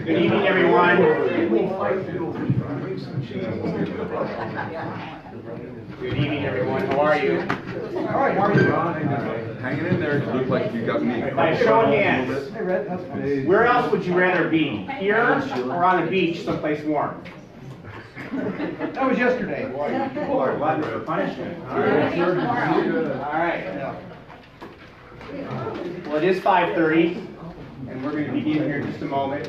Good evening, everyone. Good evening, everyone. How are you? All right, how are you? Hanging in there. You look like you got me. By show of hands, where else would you rather be? Here or on a beach someplace warm? That was yesterday. People are gluttonous for punishment. All right. All right. Well, it is 5:30, and we're going to begin here in just a moment.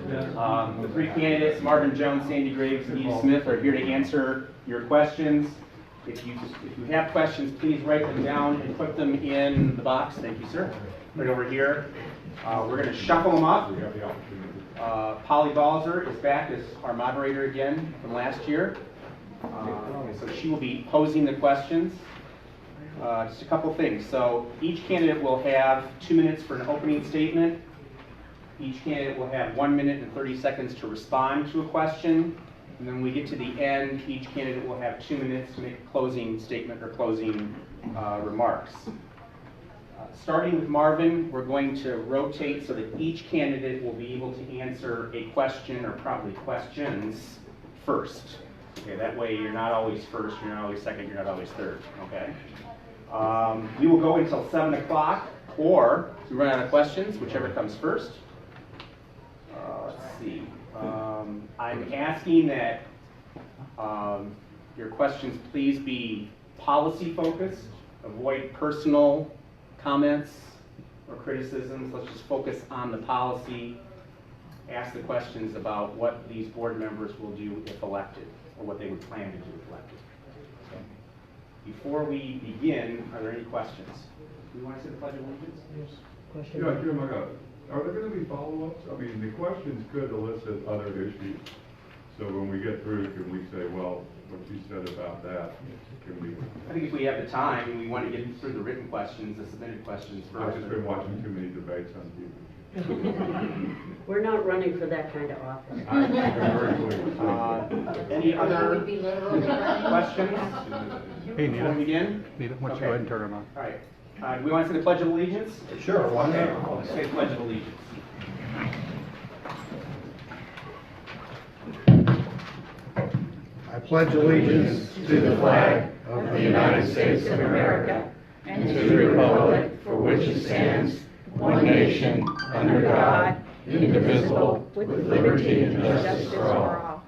The three candidates, Marvin Jones, Sandy Graves, and Nita Smith, are here to answer your questions. If you have questions, please write them down and put them in the box. Thank you, sir. Right over here. We're going to shuffle them up. Polly Balzer is back as our moderator again from last year. So she will be posing the questions. Just a couple things. So each candidate will have 2 minutes for an opening statement. Each candidate will have 1 minute and 30 seconds to respond to a question. And then when we get to the end, each candidate will have 2 minutes to make a closing statement or closing remarks. Starting with Marvin, we're going to rotate so that each candidate will be able to answer a question or probably questions first. Okay, that way you're not always first, you're not always second, you're not always third. Okay. We will go until 7 o'clock, or if we run out of questions, whichever comes first. Let's see. I'm asking that your questions please be policy focused, avoid personal comments or criticisms. Let's just focus on the policy. Ask the questions about what these board members will do if elected, or what they would plan to do if elected. Okay. Before we begin, are there any questions? Do you want to say the Pledge of Allegiance? Yes. Question. Yeah, Jim, are there going to be follow-ups? I mean, the questions could elicit other issues. So when we get through, can we say, well, what you said about that, can we? I think if we have the time and we want to get through the written questions, the submitted questions first. I've just been watching too many debates on TV. We're not running for that kind of office. Any other questions? Hey, Before we begin? Nita, why don't you go ahead and turn it on? All right. Do we want to say the Pledge of Allegiance? Sure, why Okay, not? let's say the Pledge of Allegiance. I pledge allegiance to the flag of the United States of America and to the republic for which it stands, one nation, under God, indivisible, with liberty and justice for all.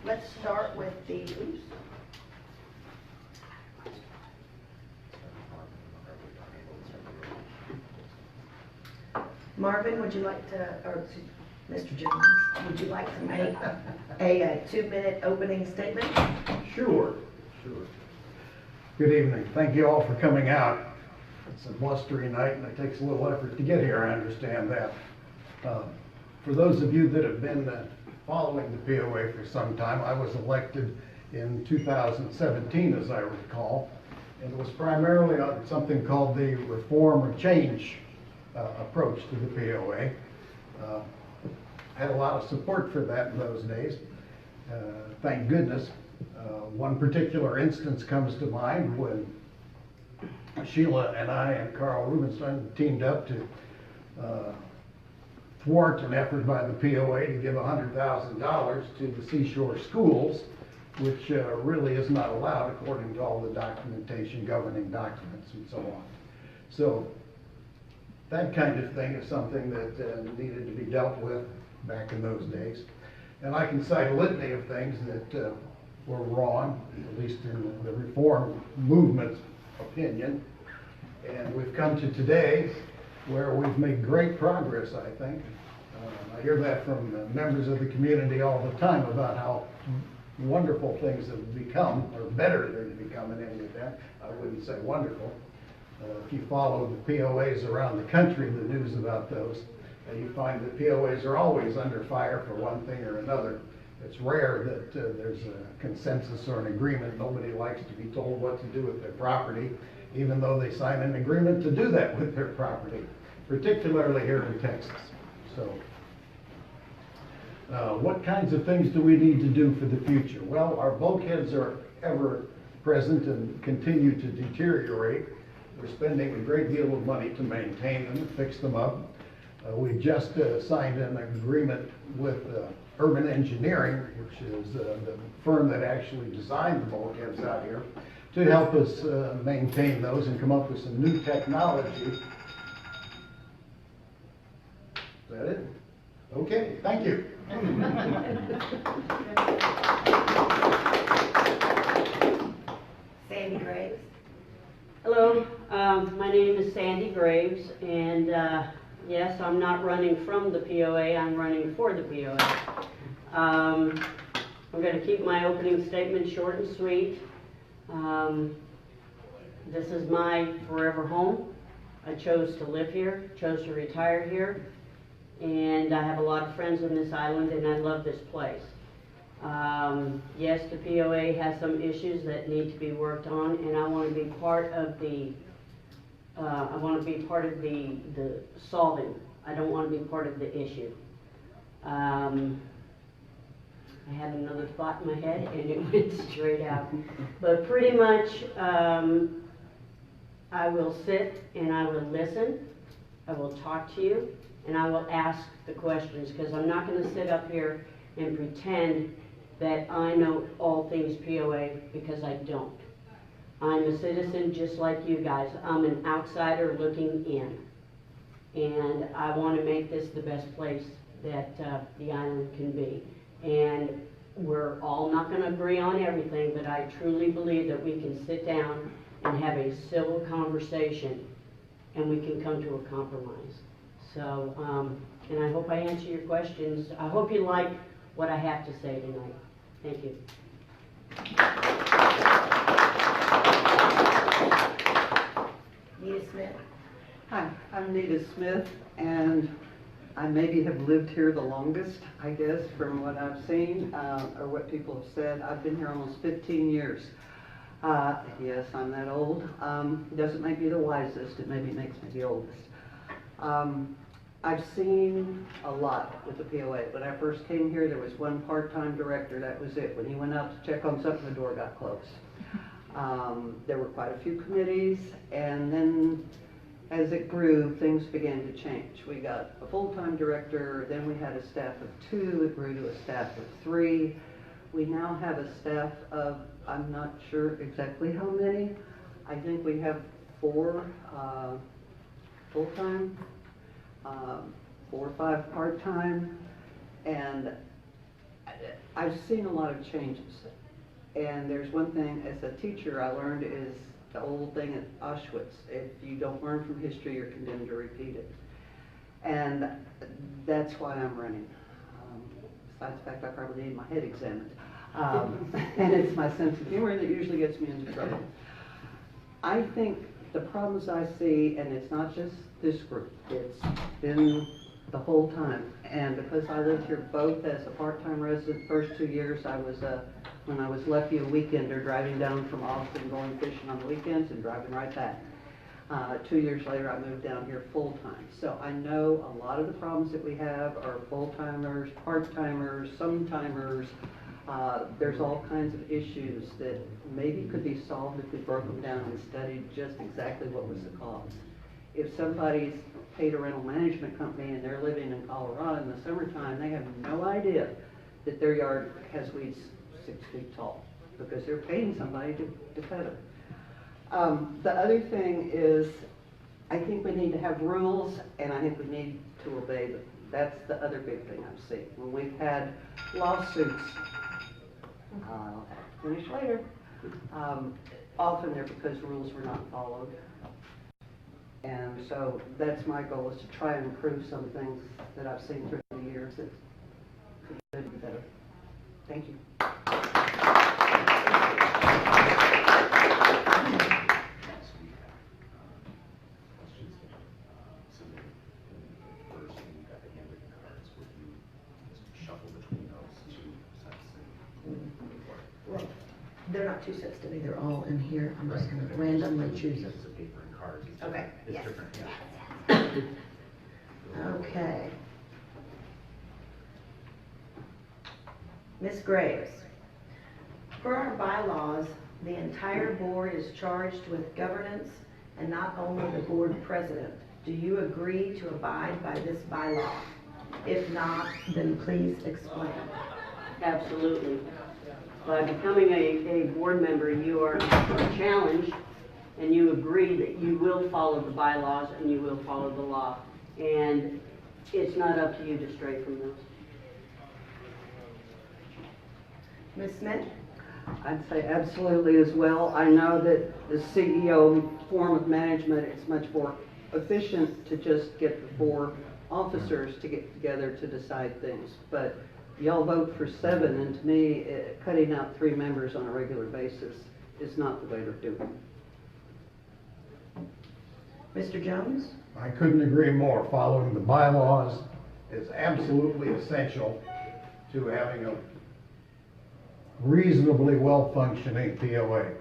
Let's start with the, Marvin, would you like to, or Mr. Jones, would you like to make a 2-minute opening statement? Sure. Good evening. Thank you all for coming out. It's a blustery night and it takes a little effort to get here, I understand that. For those of you that have been following the POA for some time, I was elected in 2017, as I recall, and it was primarily on something called the reform or change approach to the POA. Had a lot of support for that in those days. Thank goodness. One particular instance comes to mind when Sheila and I and Carl Rubenstein teamed up to thwart an effort by the POA to give $100,000 to the seashore schools, which really is not allowed according to all the documentation, governing documents and so on. So that kind of thing is something that needed to be dealt with back in those days. And I can cite a litany of things that were wrong, at least in the reform movement's opinion. And we've come to today where we've made great progress, I think. I hear that from members of the community all the time about how wonderful things have become, or better they've become in any event. I wouldn't say wonderful. If you follow the POAs around the country, the news about those, You find that POAs are always under fire for one thing or another. It's rare that there's a consensus or an agreement. Nobody likes to be told what to do with their property, even though they sign an agreement to do that with their property, particularly here in Texas. So, what kinds of things do we need to do for the future? Well, our bulkheads are ever present and continue to deteriorate. We're spending a great deal of money to maintain them, fix them up. We just signed an agreement with Urban Engineering, which is the firm that actually designed the bulkheads out here, to help us maintain those and come up with some new technology. Is that it? Okay, thank you. Sandy Graves. Hello, my name is Sandy Graves, and yes, I'm not running from the POA, I'm running for the POA. I'm going to keep my opening statement short and sweet. This is my forever home. I chose to live here, chose to retire here, and I have a lot of friends on this island, and I love this place. Yes, the POA has some issues that need to be worked on, and I want to be part of the the solving. I don't want to be part of the issue. I had another thought in my head and it went straight out. But pretty much, I will sit and I will listen. I will talk to you and I will ask the questions, because I'm not going to sit up here and pretend that I know all things POA, because I don't. I'm a citizen just like you guys. I'm an outsider looking in. And I want to make this the best place that the island can be. And we're all not going to agree on everything, but I truly believe that we can sit down and have a civil conversation and we can come to a compromise. So, and I hope I answer your questions. I hope you like what I have to say tonight. Thank you. Nita Smith. Hi, I'm Nita Smith, and I maybe have lived here the longest, I guess, from what I've seen, or what people have said. I've been here almost 15 years. Yes, I'm that old. Doesn't make me the wisest, it maybe makes me the oldest. I've seen a lot with the POA. When I first came here, there was one part-time director, that was it. When he went out to check on something, the door got closed. There were quite a few committees, and then as it grew, things began to change. We got a full-time director, then we had a staff of 2, it grew to a staff of 3. We now have a staff of, I'm not sure exactly how many. I think we have 4 full-time, 4 or 5 part-time, and I've seen a lot of changes. And there's one thing, as a teacher, I learned is the old thing at Auschwitz: if you don't learn from history, you're condemned to repeat it. And that's why I'm running. Besides the fact I probably need my head examined. And it's my sense of humor that usually gets me into trouble. I think the problems I see, and it's not just this group, it's been the whole time. And because I lived here both as a part-time resident, first 2 years I was when I was lucky, a weekender, driving down from Austin, going fishing on the weekends and driving right back. 2 years later, I moved down here full-time. So I know a lot of the problems that we have are full-timers, part-timers, some-timers. There's all kinds of issues that maybe could be solved if we broke them down and studied just exactly what was the cause. If somebody's paid a rental management company and they're living in Colorado in the summertime, they have no idea that their yard has weeds 6 feet tall, because they're paying somebody to cut them. The other thing is, I think we need to have rules, and I think we need to obey them. That's the other big thing I've seen. When we've had lawsuits, I'll finish later, often they're because rules were not followed. And so that's my goal, is to try and improve some things that I've seen through the years that could be better. Thank you. they're not two sets to me, they're all in here. I'm just gonna randomly choose them. Paper and cards. Okay, It's yes. different, yeah. Okay. Ms. Graves, per our bylaws, the entire board is charged with governance and not only the board president. Do you agree to abide by this bylaw? If not, then please explain. Absolutely. By becoming a board member, you are challenged and you agree that you will follow the bylaws and you will follow the law. And it's not up to you to stray from those. Ms. Smith? I'd say absolutely as well. I know that the CEO form of management is much more efficient to just get the 4 officers to get together to decide things. But y'all vote for 7, and to me, cutting out 3 members on a regular basis is not the way to do it. Mr. Jones? I couldn't agree more. Following the bylaws is absolutely essential to having a reasonably well-functioning POA.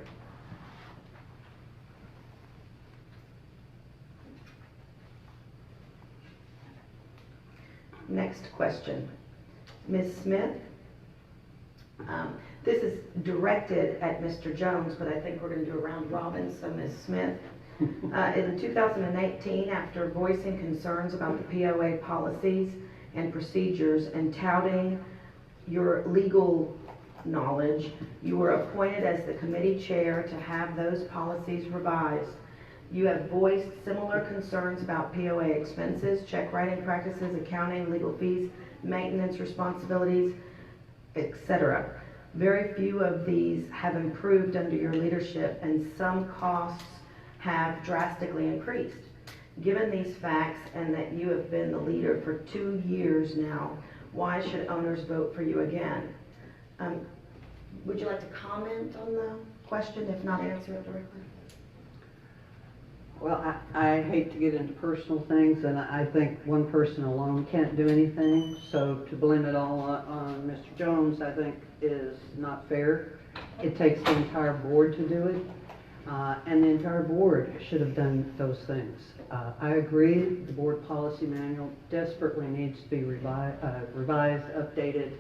Next question. Ms. Smith? This is directed at Mr. Jones, but I think we're going to do a round robin, so Ms. Smith. In 2018, after voicing concerns about the POA policies and procedures and touting your legal knowledge, you were appointed as the committee chair to have those policies revised. You have voiced similar concerns about POA expenses, check writing practices, accounting, legal fees, maintenance responsibilities, etc. Very few of these have improved under your leadership, and some costs have drastically increased. Given these facts and that you have been the leader for 2 years now, why should owners vote for you again? Would you like to comment on the question, if not answer it directly? Well, I hate to get into personal things, and I think one person alone can't do anything. So to blame it all on Mr. Jones, I think is not fair. It takes the entire board to do it, and the entire board should have done those things. I agree, the board policy manual desperately needs to be revised, updated.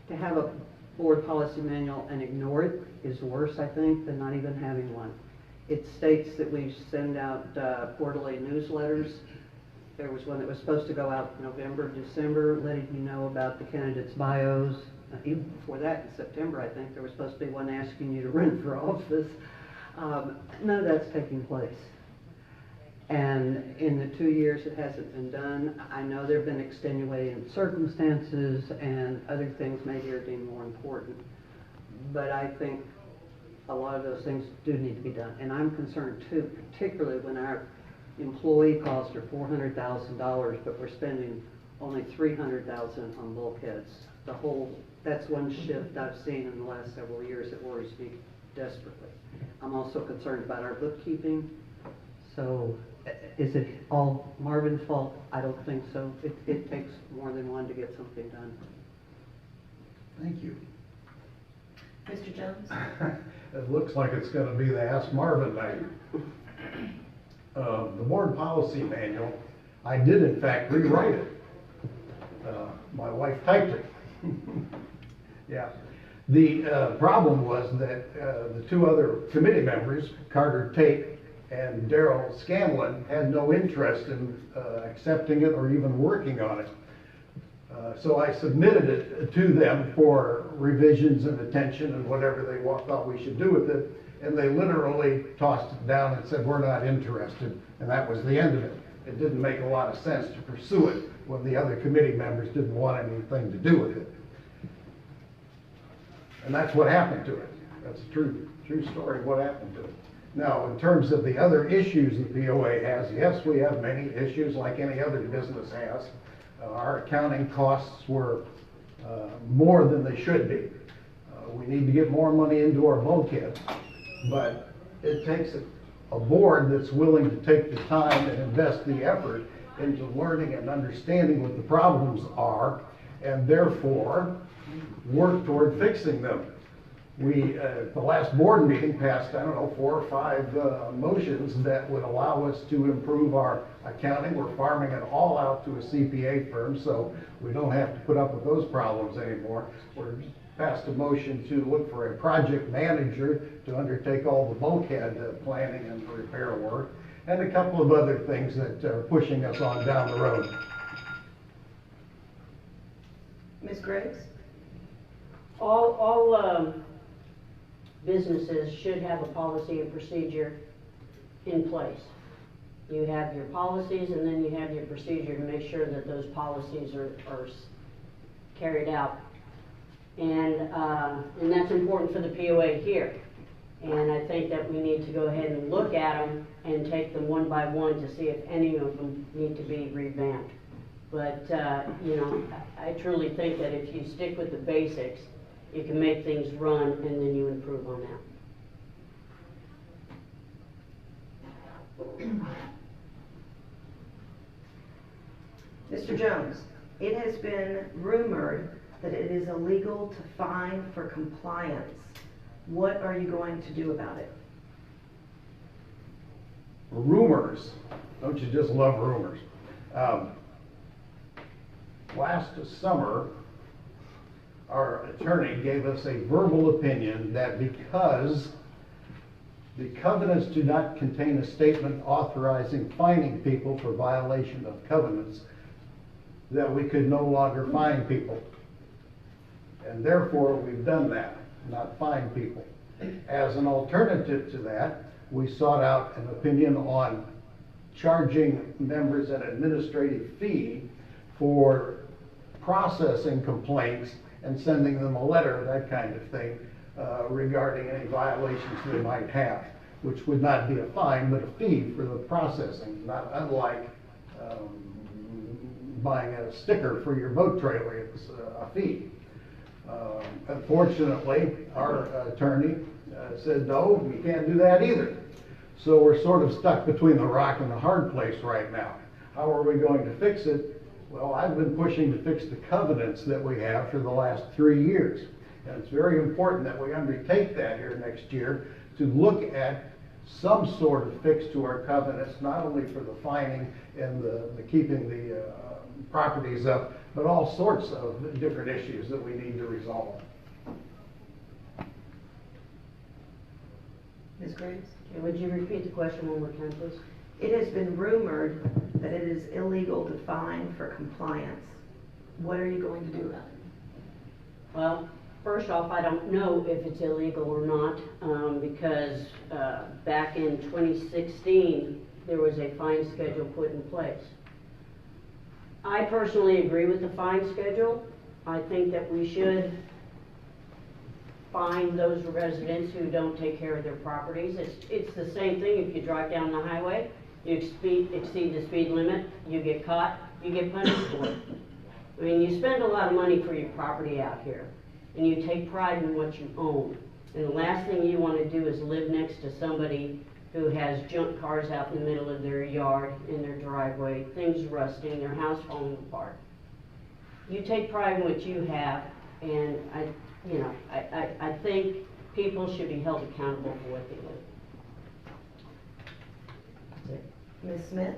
To have a board policy manual and ignore it is worse, I think, than not even having one. It states that we send out quarterly newsletters. There was one that was supposed to go out November, December, letting you know about the candidates' bios. Even before that, in September, I think, there was supposed to be one asking you to run for office. None of that's taking place. And in the 2 years it hasn't been done. I know there have been extenuating circumstances and other things maybe are deemed more important. But I think a lot of those things do need to be done. And I'm concerned too, particularly when our employee costs are $400,000, but we're spending only $300,000 on bulkheads. That's one shift I've seen in the last several years that worries me desperately. I'm also concerned about our bookkeeping. So is it all Marvin's fault? I don't think so. It takes more than one to get something done. Thank you. Mr. Jones? It looks like it's going to be the Ask Marvin night. The board policy manual, I did in fact rewrite it. My wife typed it. Yeah. The problem was that the 2 other committee members, Carter Tate and Daryl Scanlon, had no interest in accepting it or even working on it. So I submitted it to them for revisions and attention and whatever they thought we should do with it. And they literally tossed it down and said, we're not interested. And that was the end of it. It didn't make a lot of sense to pursue it when the other committee members didn't want anything to do with it. And that's what happened to it. That's a true story of what happened to it. Now, in terms of the other issues the POA has, yes, we have many issues like any other business has. Our accounting costs were more than they should be. We need to get more money into our bulkheads, but it takes a board that's willing to take the time and invest the effort into learning and understanding what the problems are, and therefore work toward fixing them. We, the last board meeting passed, I don't know, 4 or 5 motions that would allow us to improve our accounting. We're farming it all out to a CPA firm, so we don't have to put up with those problems anymore. We're passed a motion to look for a project manager to undertake all the bulkhead planning and repair work, and a couple of other things that are pushing us on down the road. Ms. Graves? All businesses should have a policy and procedure in place. You have your policies and then you have your procedure to make sure that those policies are carried out. And that's important for the POA here. And I think that we need to go ahead and look at them and take them one by one to see if any of them need to be revamped. But, you know, I truly think that if you stick with the basics, you can make things run and then you improve on that. Mr. Jones, it has been rumored that it is illegal to fine for compliance. What are you going to do about it? Rumors. Don't you just love rumors? Last summer, our attorney gave us a verbal opinion that because the covenants do not contain a statement authorizing fining people for violation of covenants, that we could no longer fine people. And therefore, we've done that, not fine people. As an alternative to that, we sought out an opinion on charging members an administrative fee for processing complaints and sending them a letter, that kind of thing, regarding any violations they might have, which would not be a fine, but a fee for the processing, not unlike buying a sticker for your boat trailer. It's a fee. Unfortunately, our attorney said, no, you can't do that either. So we're sort of stuck between the rock and the hard place right now. How are we going to fix it? Well, I've been pushing to fix the covenants that we have for the last 3 years. And it's very important that we undertake that here next year to look at some sort of fix to our covenants, not only for the fining and the keeping the properties up, but all sorts of different issues that we need to resolve. Ms. Graves? Okay, would you repeat the question one more time, please? It has been rumored that it is illegal to fine for compliance. What are you going to do about it? Well, first off, I don't know if it's illegal or not, because back in 2016, there was a fine schedule put in place. I personally agree with the fine schedule. I think that we should fine those residents who don't take care of their properties. It's the same thing if you drive down the highway, you exceed the speed limit, you get caught, you get punished for it. I mean, you spend a lot of money for your property out here, and you take pride in what you own. And the last thing you want to do is live next to somebody who has junk cars out in the middle of their yard, in their driveway, things rusting, their house falling apart. You take pride in what you have, and I think people should be held accountable for what they do. Ms. Smith?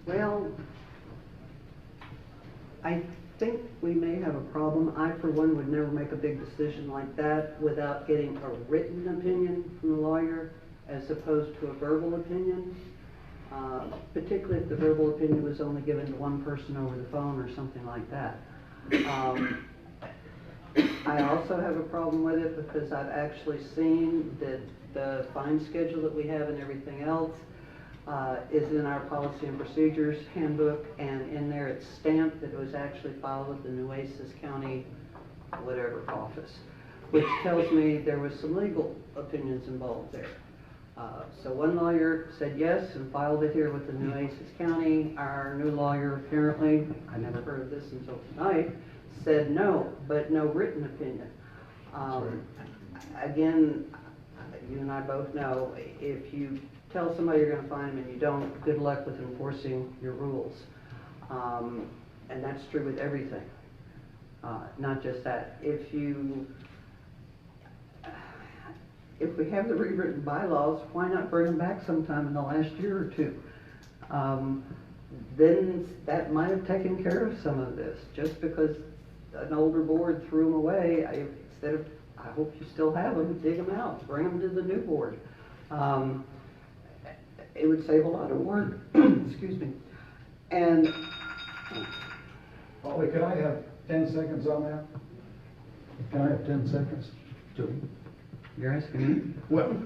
Well, I think we may have a problem. I, for one, would never make a big decision like that without getting a written opinion from the lawyer as opposed to a verbal opinion, particularly if the verbal opinion was only given to one person over the phone or something like that. I also have a problem with it because I've actually seen that the fine schedule that we have and everything else is in our policy and procedures handbook, and in there it's stamped that it was actually filed with the Nueces County whatever office, which tells me there was some legal opinions involved there. So one lawyer said yes and filed it here with the Nueces County. Our new lawyer, apparently, I never heard of this until tonight, said no, but no written opinion. Again, you and I both know, if you tell somebody you're going to fine them and you don't, good luck with enforcing your rules. And that's true with everything, not just that. If you if we have the rewritten bylaws, why not bring them back sometime in the last year or two? Then that might have taken care of some of this, just because an older board threw them away. Instead of, I hope you still have them, dig them out, bring them to the new board. It would save a lot of work, excuse me. And Polly, can I have 10 seconds on that? Can I have 10 seconds? you're asking me? Well,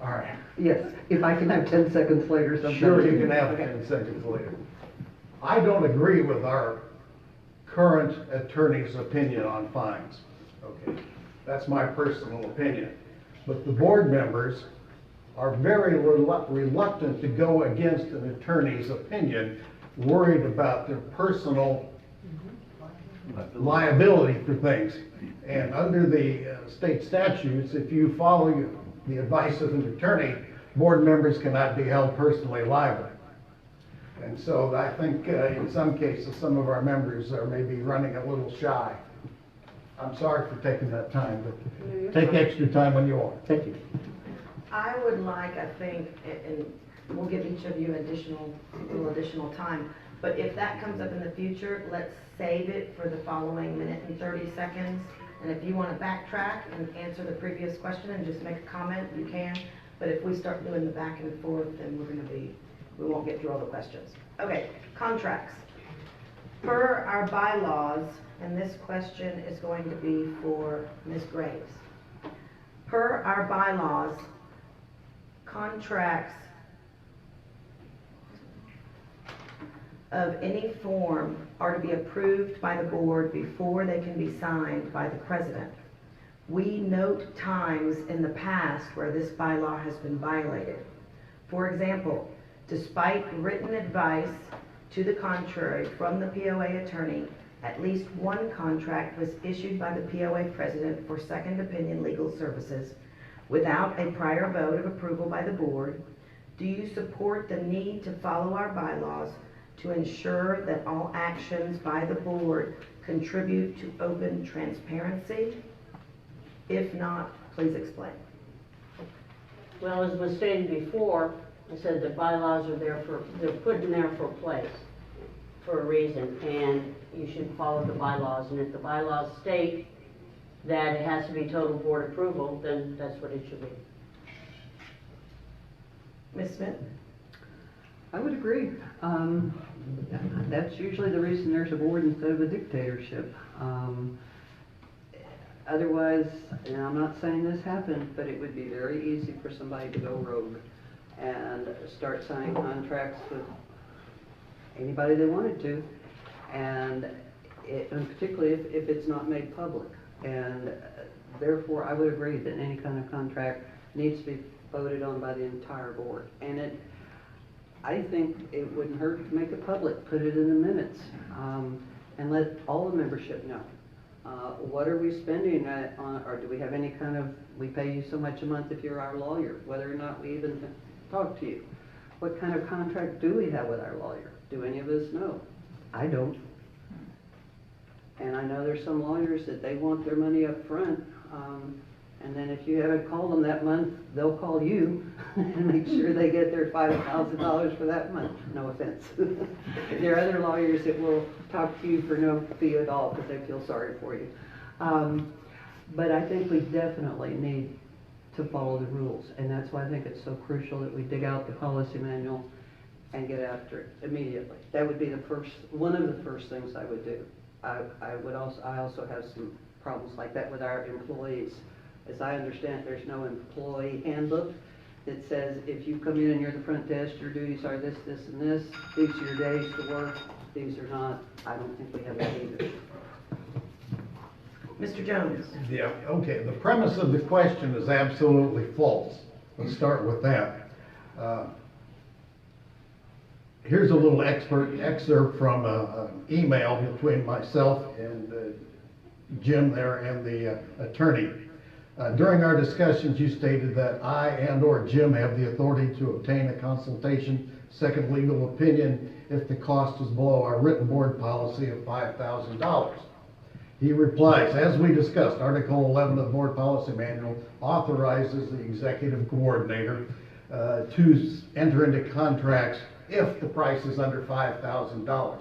all right. Yes, if I can have 10 seconds later sometime. Sure, you can have Okay. 10 seconds later. I don't agree with our current attorney's opinion on fines. Okay, that's my personal opinion. But the board members are very reluctant to go against an attorney's opinion, worried about their personal liability for things. And under the state statutes, if you follow the advice of an attorney, board members cannot be held personally liable. And so I think in some cases, some of our members are maybe running a little shy. I'm sorry for taking that time, but take extra time when you want. Thank you. I would like, I think, and we'll give each of you a little additional time, but if that comes up in the future, let's save it for the following minute and 30 seconds. And if you want to backtrack and answer the previous question and just make a comment, you can. But if we start doing the back and forth, then we won't get through all the questions. Okay, contracts. Per our bylaws, and this question is going to be for Ms. Graves. Per our bylaws, contracts of any form are to be approved by the board before they can be signed by the president. We note times in the past where this bylaw has been violated. For example, despite written advice to the contrary from the POA attorney, at least one contract was issued by the POA president for second opinion legal services without a prior vote of approval by the board. Do you support the need to follow our bylaws to ensure that all actions by the board contribute to open transparency? If not, please explain. Well, as was stated before, I said the bylaws are there they're put in there for a place, for a reason, and you should follow the bylaws. And if the bylaws state that it has to be total board approval, then that's what it should be. Ms. Smith? I would agree. That's usually the reason there's a board instead of a dictatorship. Otherwise, and I'm not saying this happened, but it would be very easy for somebody to go rogue and start signing contracts with anybody they wanted to, and particularly if it's not made public. And therefore, I would agree that any kind of contract needs to be voted on by the entire board. And I think it wouldn't hurt to make it public, put it in the minutes, and let all the membership know. What are we spending on, or do we have any kind of, we pay you so much a month if you're our lawyer, whether or not we even talk to you. What kind of contract do we have with our lawyer? Do any of us know? I don't. And I know there's some lawyers that they want their money up front, and then if you haven't called them that month, they'll call you and make sure they get their $5,000 for that month. No offense. There are other lawyers that will talk to you for no fee at all because they feel sorry for you. But I think we definitely need to follow the rules, and that's why I think it's so crucial that we dig out the policy manual and get after it immediately. That would be one of the first things I would do. I also have some problems like that with our employees. As I understand, there's no employee handbook that says if you come in and you're the front desk, your duties are this, this, and this. These are your days to work. These are not. I don't think we have that either. Mr. Jones? Yeah, okay, the premise of the question is absolutely false. Let's start with that. Here's a little excerpt from an email between myself and Jim there and the attorney. During our discussions, you stated that I and/or Jim have the authority to obtain a consultation, second legal opinion, if the cost is below our written board policy of $5,000. He replies, as we discussed, Article 11 of the Board Policy Manual authorizes the executive coordinator to enter into contracts if the price is under $5,000.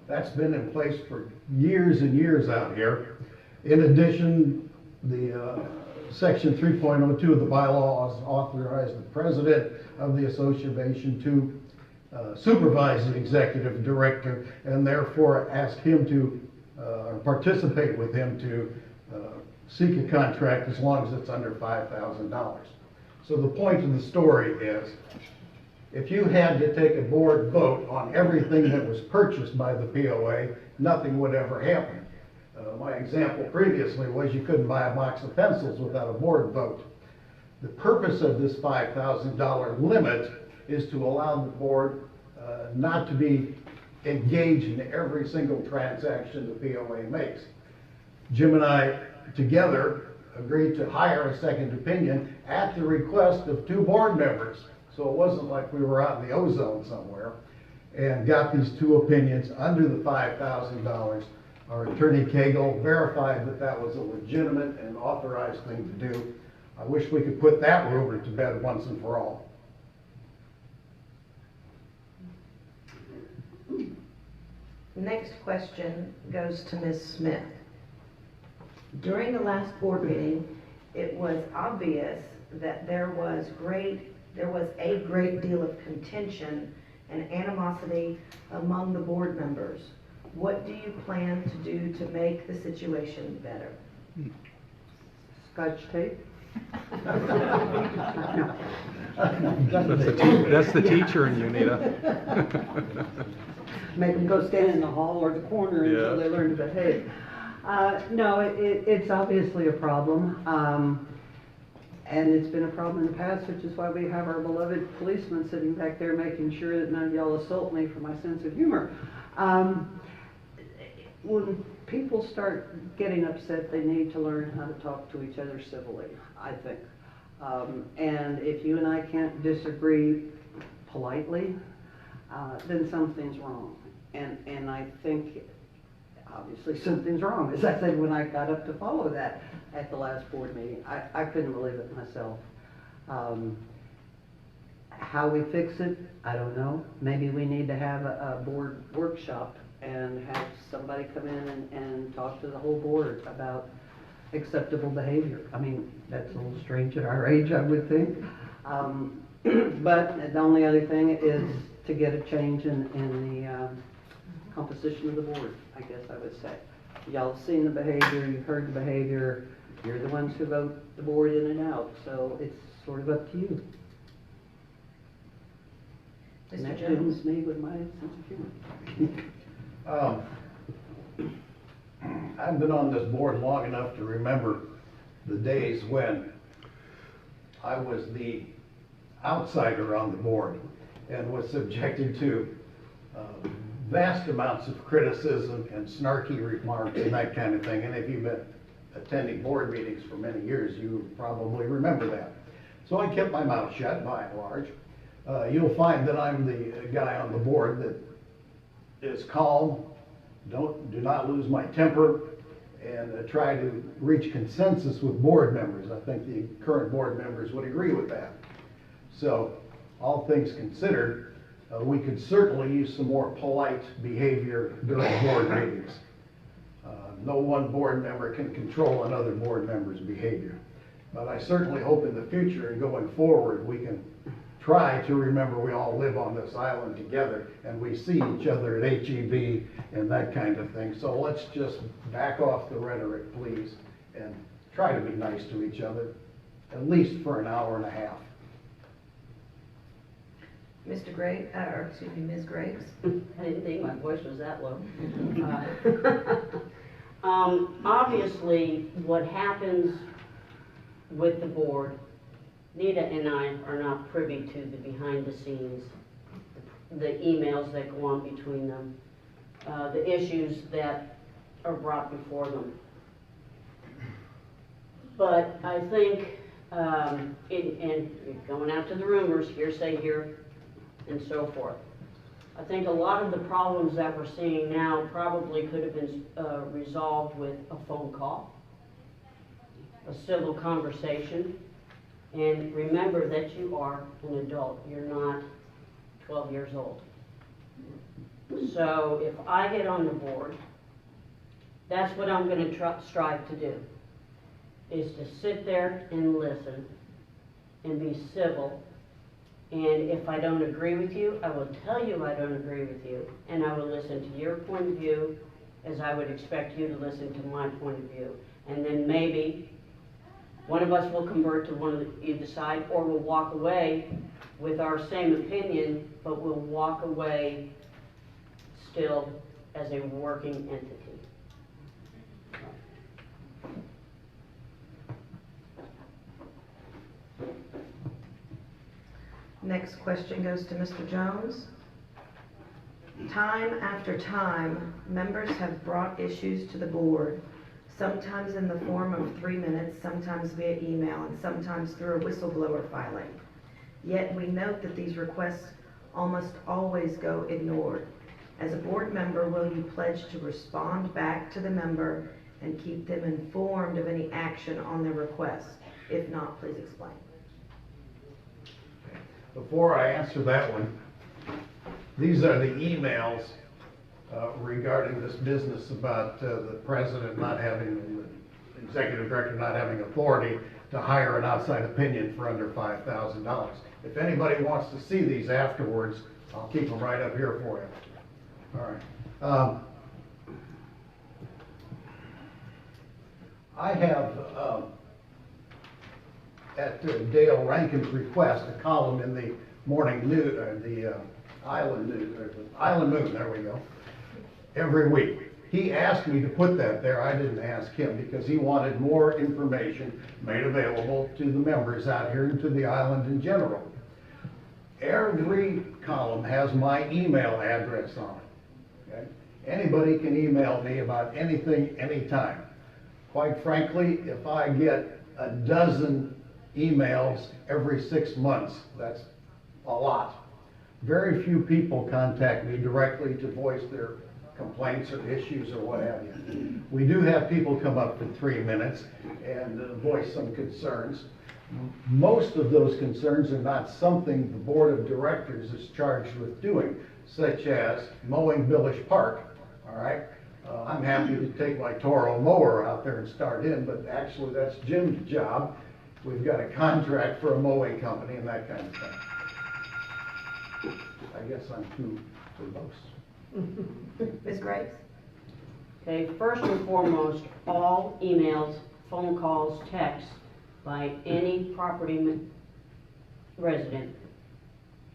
That's been in place for years and years out here. In addition, the Section 3.02 of the bylaws authorize the president of the association to supervise the executive director and therefore ask him to participate with him to seek a contract as long as it's under $5,000. So the point of the story is, if you had to take a board vote on everything that was purchased by the POA, nothing would ever happen. My example previously was you couldn't buy a box of pencils without a board vote. The purpose of this $5,000 limit is to allow the board not to be engaged in every single transaction the POA makes. Jim and I together agreed to hire a second opinion at the request of 2 board members. So it wasn't like we were out in the ozone somewhere, and got these 2 opinions under the $5,000. Our attorney Cagle verified that that was a legitimate and authorized thing to do. I wish we could put that rumor to bed once and for all. Next question goes to Ms. Smith. During the last board meeting, it was obvious that there was a great deal of contention and animosity among the board members. What do you plan to do to make the situation better? Scotch tape? That's the teacher in you, Nita. Make them go stand in the hall or the corner until they learn to behave. No, it's obviously a problem. And it's been a problem in the past, which is why we have our beloved policeman sitting back there making sure that none of y'all assault me for my sense of humor. When people start getting upset, they need to learn how to talk to each other civilly, I think. And if you and I can't disagree politely, then something's wrong. And I think, obviously, something's wrong. As I said when I got up to follow that at the last board meeting, I couldn't believe it myself. How we fix it, I don't know. Maybe we need to have a board workshop and have somebody come in and talk to the whole board about acceptable behavior. I mean, that's a little strange at our age, I would think. But the only other thing is to get a change in the composition of the board, I guess I would say. Y'all have seen the behavior, you've heard the behavior, you're the ones who vote the board in and out, so it's sort of up to you. And that fits me with my sense of humor. I've been on this board long enough to remember the days when I was the outsider on the board and was subjected to vast amounts of criticism and snarky remarks and that kind of thing. And if you've been attending board meetings for many years, you probably remember that. So I kept my mouth shut by and large. You'll find that I'm the guy on the board that is calm, do not lose my temper, and try to reach consensus with board members. I think the current board members would agree with that. So, all things considered, we could certainly use some more polite behavior during board meetings. No one board member can control another board member's behavior. But I certainly hope in the future and going forward we can try to remember we all live on this island together and we see each other at HEB and that kind of thing. So let's just back off the rhetoric, please, and try to be nice to each other, at least for an hour and a half. Mr. Graves, or excuse me, Ms. Graves? I didn't think my voice was that low. Obviously, what happens with the board, Nita and I are not privy to the behind the scenes, the emails that go on between them, the issues that are brought before them. But I think, and going out to the rumors, hearsay here, and so forth. I think a lot of the problems that we're seeing now probably could have been resolved with a phone call, a civil conversation, and remember that you are an adult. You're not 12 years old. So if I get on the board, that's what I'm going to strive to do, is to sit there and listen and be civil. And if I don't agree with you, I will tell you I don't agree with you, and I will listen to your point of view as I would expect you to listen to my point of view. And then maybe one of us will convert to one of either side, or we'll walk away with our same opinion, but we'll walk away still as a working entity. Next question goes to Mr. Jones. Time after time, members have brought issues to the board, sometimes in the form of 3 minutes, sometimes via email, and sometimes through a whistleblower filing. Yet we note that these requests almost always go ignored. As a board member, will you pledge to respond back to the member and keep them informed of any action on their request? If not, please explain. Before I answer that one, these are the emails regarding this business about the president not having, the executive director not having authority to hire an outside opinion for under $5,000. If anybody wants to see these afterwards, I'll keep them right up here for you. All right. I have, at Dale Rankin's request, a column in the Morning News, or the Island News, or the Island Moon, there we go, every week. He asked me to put that there. I didn't ask him because he wanted more information made available to the members out here and to the island in general. Every column has my email address on it. Okay? Anybody can email me about anything, anytime. Quite frankly, if I get a dozen emails every 6 months, that's a lot. Very few people contact me directly to voice their complaints or issues or what have you. We do have people come up for 3 minutes and voice some concerns. Most of those concerns are not something the board of directors is charged with doing, such as mowing Village Park, all right? I'm happy to take my Toro mower out there and start in, but actually that's Jim's job. We've got a contract for a mowing company and that kind of thing. I guess I'm too verbose. Ms. Graves? Okay, first and foremost, all emails, phone calls, texts by any property resident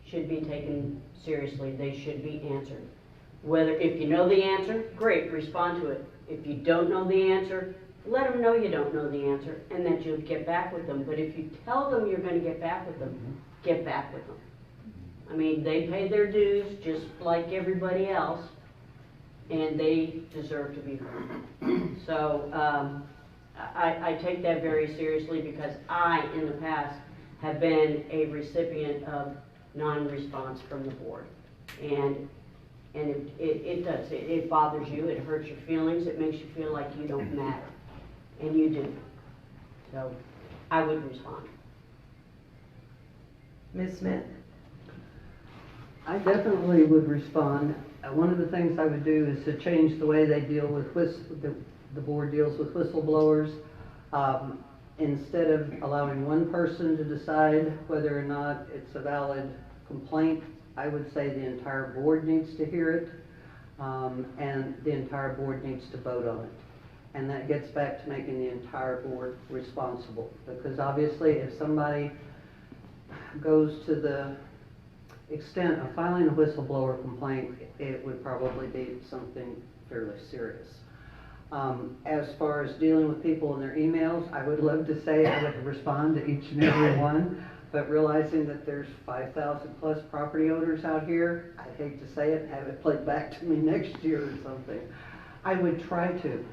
should be taken seriously. They should be answered. Whether, if you know the answer, great, respond to it. If you don't know the answer, let them know you don't know the answer and that you'll get back with them. But if you tell them you're going to get back with them, get back with them. I mean, they pay their dues just like everybody else, and they deserve to be heard. So I take that very seriously because I, in the past, have been a recipient of non-response from the board. And it does. It bothers you. It hurts your feelings. It makes you feel like you don't matter. And you do. So I would respond. Ms. Smith? I definitely would respond. One of the things I would do is to change the way they deal with the board deals with whistleblowers. Instead of allowing one person to decide whether or not it's a valid complaint, I would say the entire board needs to hear it, and the entire board needs to vote on it. And that gets back to making the entire board responsible. Because obviously if somebody goes to the extent of filing a whistleblower complaint, it would probably be something fairly serious. As far as dealing with people in their emails, I would love to say I would respond to each and every one, but realizing that there's 5,000 plus property owners out here, I hate to say it, have it played back to me next year or something. I would try to.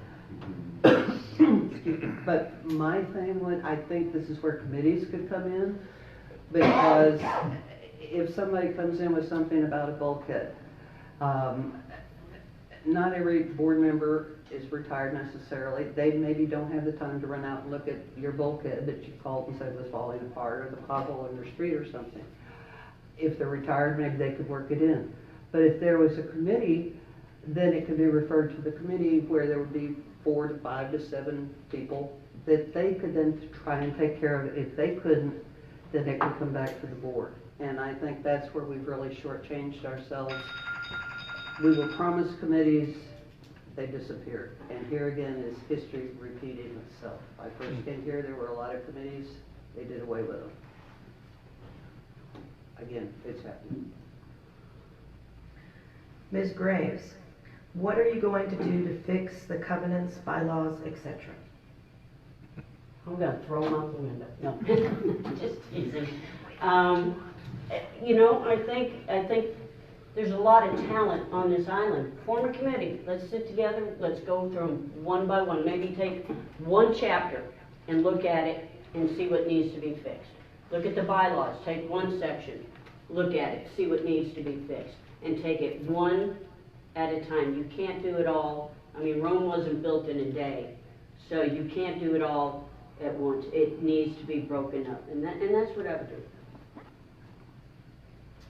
Excuse me. But my thing would, I think this is where committees could come in, because if somebody comes in with something about a bulkhead, Not every board member is retired necessarily. They maybe don't have the time to run out and look at your bulkhead that you called and said was falling apart, or the pothole in your street or something. If they're retired, maybe they could work it in. But if there was a committee, then it could be referred to the committee where there would be 4 to 5 to 7 people that they could then try and take care of it. If they couldn't, then it could come back to the board. And I think that's where we've really shortchanged ourselves. We were promised committees, they disappeared. And here again is history repeating itself. I first came here, there were a lot of committees, they did away with them. Again, it's happening. Ms. Graves, what are you going to do to fix the covenants, bylaws, etc.? I'm gonna throw them out the window. No, just teasing. You know, I think there's a lot of talent on this island. Form a committee. Let's sit together. Let's go through them one by one. Maybe take one chapter and look at it and see what needs to be fixed. Look at the bylaws. Take one section. Look at it. See what needs to be fixed. And take it one at a time. You can't do it all. I mean, Rome wasn't built in a day. So you can't do it all at once. It needs to be broken up. And that's what I would do.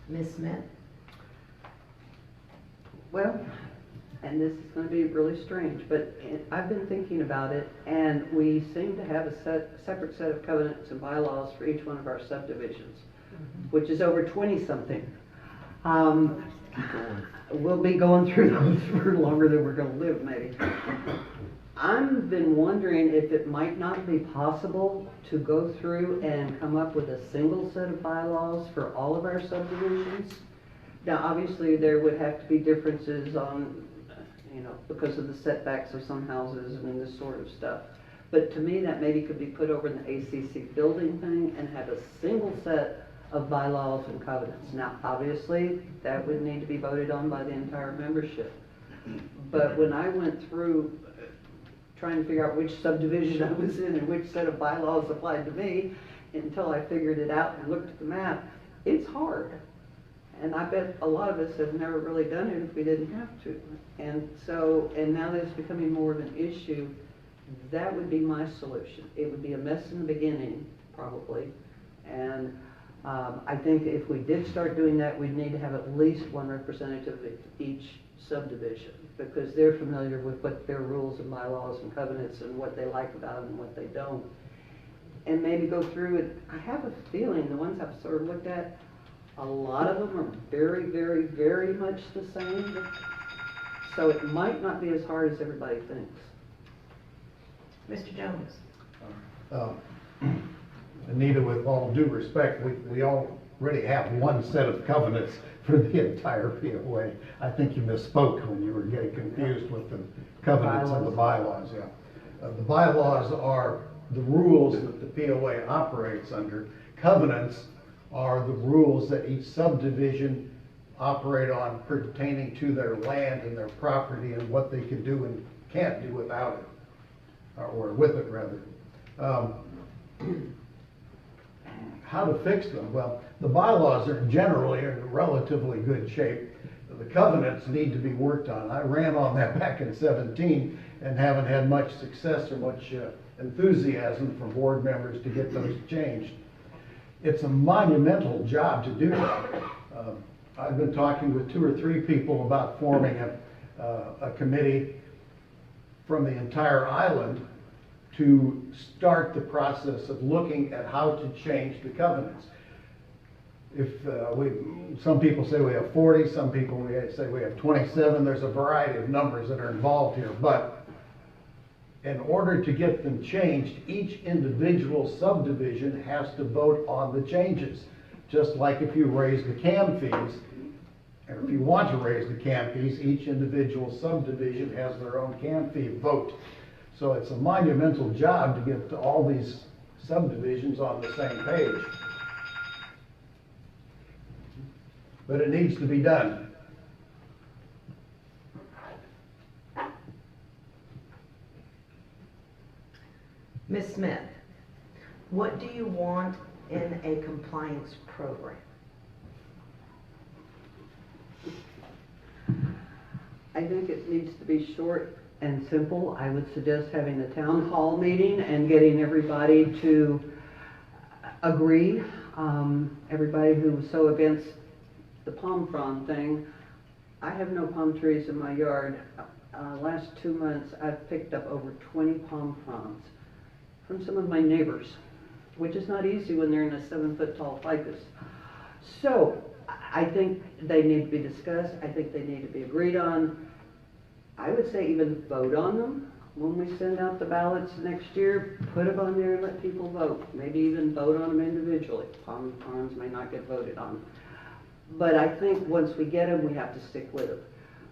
Ms. Smith? Well, and this is going to be really strange, but I've been thinking about it, and we seem to have a separate set of covenants and bylaws for each one of our subdivisions, which is over 20-something. We'll be going through those for longer than we're going to live, maybe. I've been wondering if it might not be possible to go through and come up with a single set of bylaws for all of our subdivisions. Now, obviously, there would have to be differences on, you know, because of the setbacks of some houses and this sort of stuff. But to me, that maybe could be put over in the ACC building thing and have a single set of bylaws and covenants. Now, obviously, that would need to be voted on by the entire membership. But when I went through trying to figure out which subdivision I was in and which set of bylaws applied to me, until I figured it out and looked at the map, it's hard. And I bet a lot of us have never really done it if we didn't have to. And so, and now that it's becoming more of an issue, that would be my solution. It would be a mess in the beginning, probably. And I think if we did start doing that, we'd need to have at least one representative of each subdivision, because they're familiar with what their rules and bylaws and covenants and what they like about them and what they don't. And maybe go through it. I have a feeling the ones I've sort of looked at, a lot of them are very, very, very much the same. So it might not be as hard as everybody thinks. Mr. Jones? Anita, with all due respect, we already have one set of covenants for the entire POA. I think you misspoke when you were getting confused with the covenants and the bylaws, yeah. The bylaws are the rules that the POA operates under. Covenants are the rules that each subdivision operate on pertaining to their land and their property and what they can do and can't do without it, or with it rather. How to fix them? Well, the bylaws are generally in relatively good shape. The covenants need to be worked on. I ran on that back in 17 and haven't had much success or much enthusiasm from board members to get those changed. It's a monumental job to do that. I've been talking with 2 or 3 people about forming a committee from the entire island to start the process of looking at how to change the covenants. If some people say we have 40, some people say we have 27. There's a variety of numbers that are involved here, but in order to get them changed, each individual subdivision has to vote on the changes. Just like if you raise the CAM fees, or if you want to raise the CAM fees, each individual subdivision has their own CAM fee vote. So it's a monumental job to get all these subdivisions on the same page. But it needs to be done. Ms. Smith, what do you want in a compliance program? think it needs to be short and simple. I would suggest having a town hall meeting and getting everybody to agree. Everybody who was so against the palm frond thing. I have no palm trees in my yard. Last 2 months, I've picked up over 20 palm fronds from some of my neighbors, which is not easy when they're in a 7-foot tall ficus. So I think they need to be discussed. I think they need to be agreed on. I would say even vote on them. When we send out the ballots next year, put them on there and let people vote. Maybe even vote on them individually. Palm fronds may not get voted on. But I think once we get them, we have to stick with them.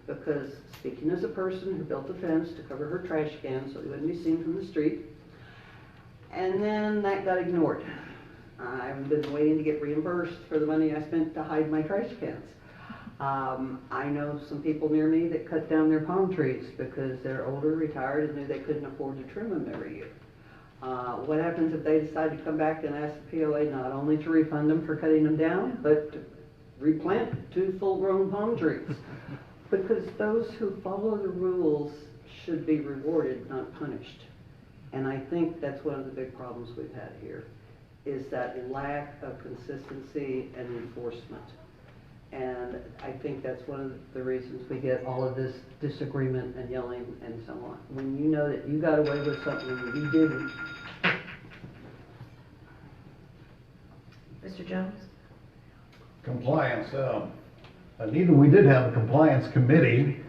Because speaking as a person who built a fence to cover her trash can so it wouldn't be seen from the street, and then that got ignored. I've been waiting to get reimbursed for the money I spent to hide my trash cans. I know some people near me that cut down their palm trees because they're older, retired, and knew they couldn't afford to trim them every year. What happens if they decide to come back and ask the POA not only to refund them for cutting them down, but to replant 2 full-grown palm trees? Because those who follow the rules should be rewarded, not punished. And I think that's one of the big problems we've had here, is that lack of consistency and enforcement. And I think that's one of the reasons we get all of this disagreement and yelling and so on. When you know that you got away with something and you didn't. Mr. Jones? Compliance, Anita, we did have a compliance committee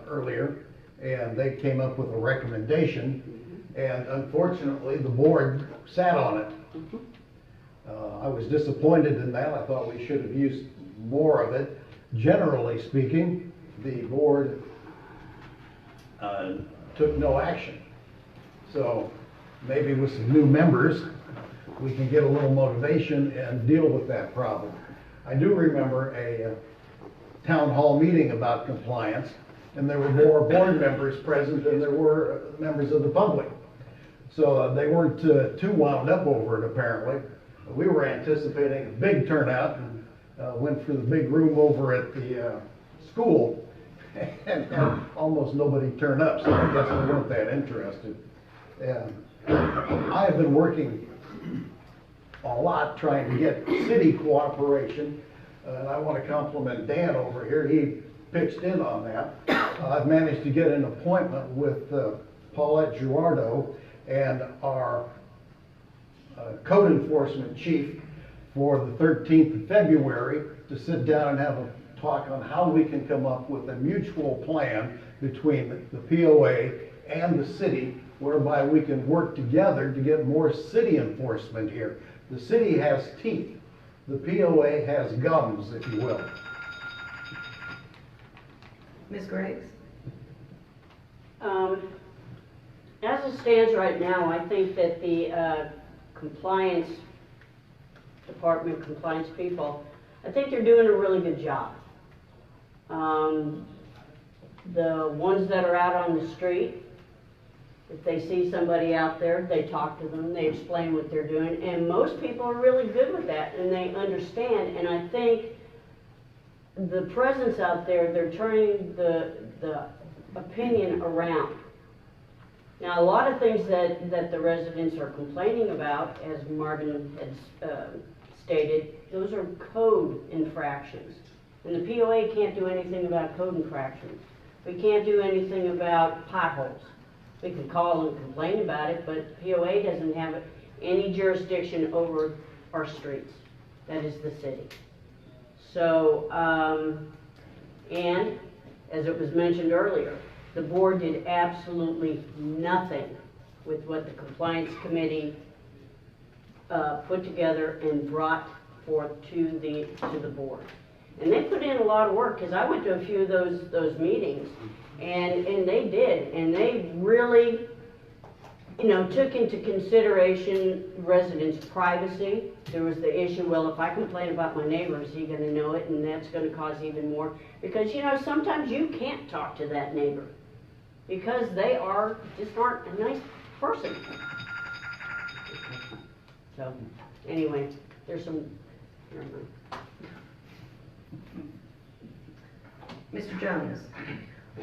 earlier, and they came up with a recommendation, and unfortunately, the board sat on it. I was disappointed in that. I thought we should have used more of it. Generally speaking, the board took no action. So maybe with some new members, we can get a little motivation and deal with that problem. I do remember a town hall meeting about compliance, and there were more board members present than there were members of the public. So they weren't too wound up over it, apparently. We were anticipating a big turnout, and went for the big room over at the school, and almost nobody turned up, so I guess they weren't that interested. And I have been working a lot trying to get city cooperation, and I want to compliment Dan over here. He pitched in on that. I've managed to get an appointment with Paulette Girardo and our code enforcement chief for the 13th of February to sit down and have a talk on how we can come up with a mutual plan between the POA and the city, whereby we can work together to get more city enforcement here. The city has teeth. The POA has gums, if you will. Ms. Graves? As it stands right now, I think that the compliance department, compliance people, I think they're doing a really good job. The ones that are out on the street, if they see somebody out there, they talk to them, they explain what they're doing, and most people are really good with that, and they understand, and I think the presence out there, they're turning the opinion around. Now, a lot of things that the residents are complaining about, as Marvin had stated, those are code infractions. And the POA can't do anything about code infractions. We can't do anything about potholes. We can call and complain about it, but POA doesn't have any jurisdiction over our streets. That is the city. So, and as it was mentioned earlier, the board did absolutely nothing with what the compliance committee put together and brought forth to the board. And they put in a lot of work, because I went to a few of those meetings, and they did, and they really, you know, took into consideration residents' privacy. There was the issue, well, if I complain about my neighbor, is he gonna know it, and that's gonna cause even more, because, you know, sometimes you can't talk to that neighbor, because they just aren't a nice person. So, anyway, there's some, never mind. Mr. Jones?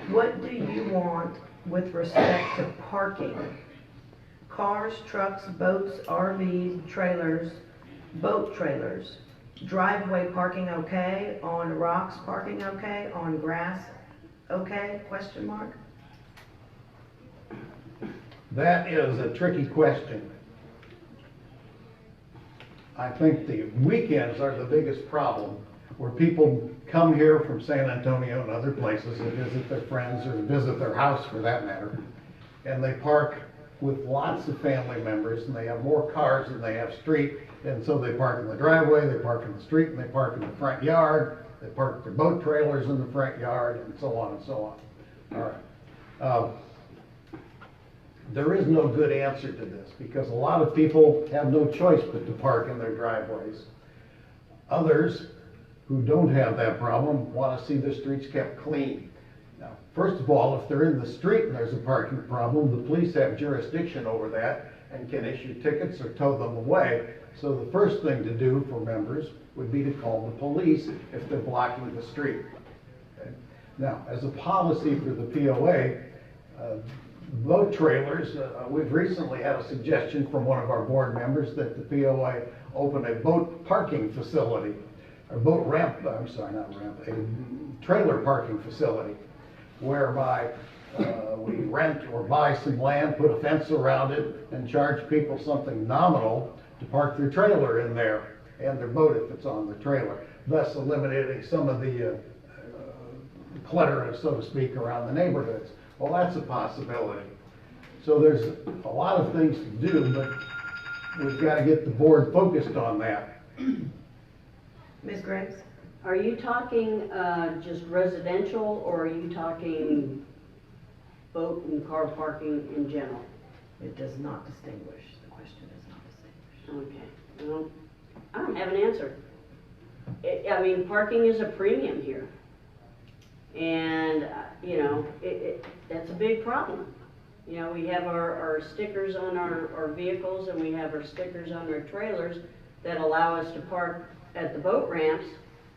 What do you want with respect to parking? Cars, trucks, boats, RVs, trailers, boat trailers. Driveway parking okay? On rocks parking okay? On grass okay? Question mark? That is a tricky question. I think the weekends are the biggest problem, where people come here from San Antonio and other places to visit their friends or visit their house for that matter. And they park with lots of family members, and they have more cars than they have street. And so they park in the driveway, they park in the street, and they park in the front yard. They park their boat trailers in the front yard, and so on and so on. All right. There is no good answer to this, because a lot of people have no choice but to park in their driveways. Others who don't have that problem want to see the streets kept clean. Now, first of all, if they're in the street and there's a parking problem, the police have jurisdiction over that and can issue tickets or tow them away. So the first thing to do for members would be to call the police if they're blocking the street. Okay? Now, as a policy for the POA, boat trailers, we've recently had a suggestion from one of our board members that the POA open a boat parking facility, or boat ramp, I'm sorry, not ramp, a trailer parking facility, whereby we rent or buy some land, put a fence around it, and charge people something nominal to park their trailer in there, and their boat if it's on the trailer, thus eliminating some of the clutter, so to speak, around the neighborhoods. Well, that's a possibility. So there's a lot of things to do, but we've got to get the board focused on that. Ms. Graves? Are you talking just residential, or are you talking boat and car parking in general? It does not distinguish. The question does not distinguish. Okay, well, I don't have an answer. I mean, parking is a premium here. And, you know, that's a big problem. You know, we have our stickers on our vehicles, and we have our stickers on our trailers that allow us to park at the boat ramps,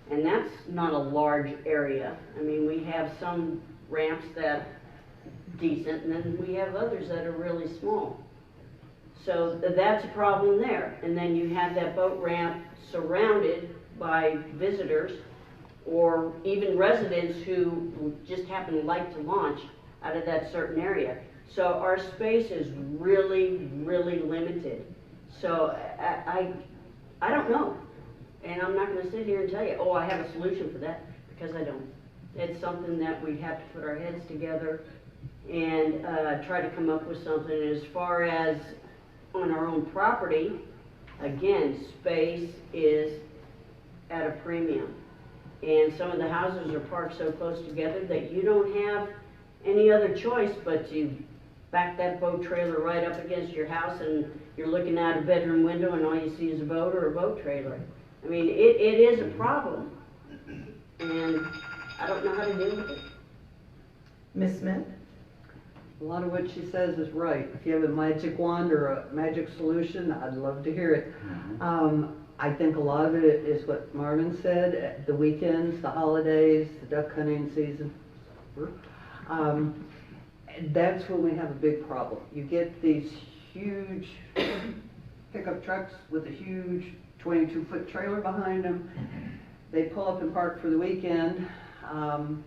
and that's not a large area. I mean, we have some ramps that decent, and then we have others that are really small. So that's a problem there. And then you have that boat ramp surrounded by visitors or even residents who just happen to like to launch out of that certain area. So our space is really, really limited. So I don't know. And I'm not going to sit here and tell you, oh, I have a solution for that, because I don't. It's something that we have to put our heads together and try to come up with something. As far as on our own property, again, space is at a premium. And some of the houses are parked so close together that you don't have any other choice but to back that boat trailer right up against your house, and you're looking out a bedroom window and all you see is a boat or a boat trailer. I mean, it is a problem, and I don't know how to deal with it. Ms. Smith? A lot of what she says is right. If you have a magic wand or a magic solution, I'd love to hear it. I think a lot of it is what Marvin said, the weekends, the holidays, the duck hunting season. That's when we have a big problem. You get these huge pickup trucks with a huge 22-foot trailer behind them. They pull up and park for the weekend, and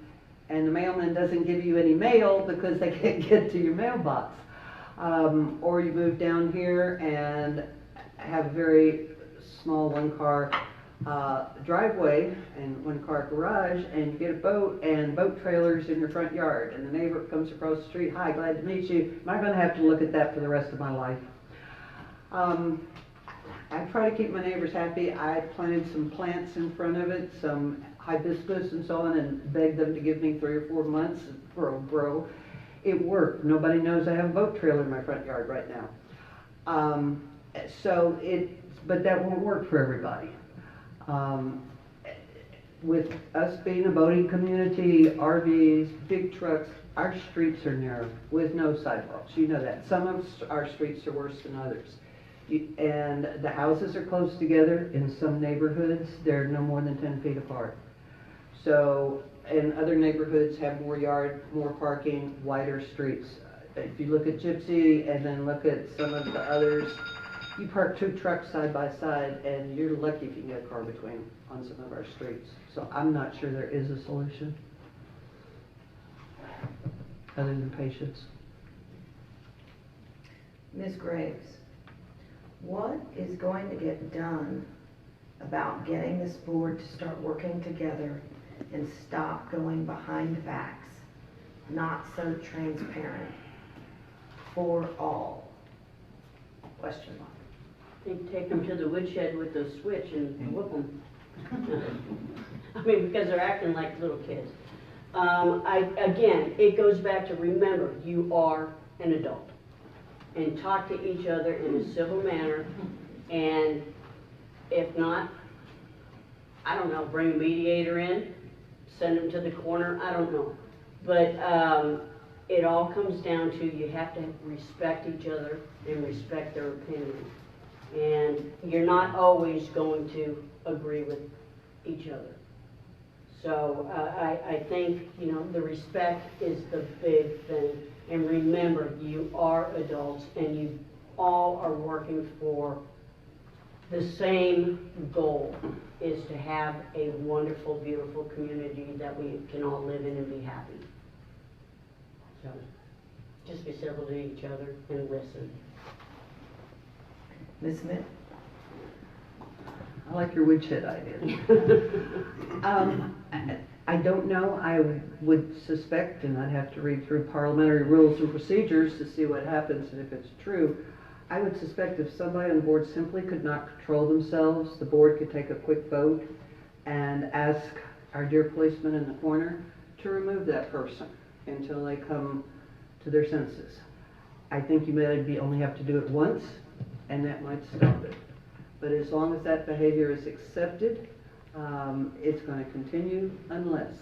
the mailman doesn't give you any mail because they can't get to your mailbox. Or you move down here and have a very small one-car driveway and one-car garage, and you get a boat and boat trailers in your front yard, and the neighbor comes across the street, hi, glad to meet you. Am I going to have to look at that for the rest of my life? I try to keep my neighbors happy. I planted some plants in front of it, some hibiscus and so on, and begged them to give me 3 or 4 months for a grow. It worked. Nobody knows I have a boat trailer in my front yard right now. But that won't work for everybody. With us being a boating community, RVs, big trucks, our streets are narrow with no sidewalks. You know that. Some of our streets are worse than others. And the houses are close together. In some neighborhoods, they're no more than 10 feet apart. So and other neighborhoods have more yard, more parking, wider streets. If you look at Gypsy and then look at some of the others, you park 2 trucks side by side and you're lucky if you can get a car between on some of our streets. So I'm not sure there is a solution other than patience. Ms. Graves, what is going to get done about getting this board to start working together and stop going behind backs, not so transparent for all? Question mark. Take them to the woodshed with the switch and whoop them. I mean, because they're acting like little kids. Again, it goes back to remember, you are an adult. And talk to each other in a civil manner. And if not, I don't know, bring a mediator in, send them to the corner, I don't know. But it all comes down to you have to respect each other and respect their opinion. And you're not always going to agree with each other. So I think, you know, the respect is the big thing. And remember, you are adults and you all are working for the same goal, is to have a wonderful, beautiful community that we can all live in and be happy. So just be civil to each other and listen. Ms. Smith? I like your woodshed idea. I don't know, I would suspect, and I'd have to read through parliamentary rules and procedures to see what happens and if it's true. I would suspect if somebody on the board simply could not control themselves, the board could take a quick vote and ask our dear policeman in the corner to remove that person until they come to their senses. I think you may only have to do it once, and that might stop it. But as long as that behavior is accepted, it's going to continue unless,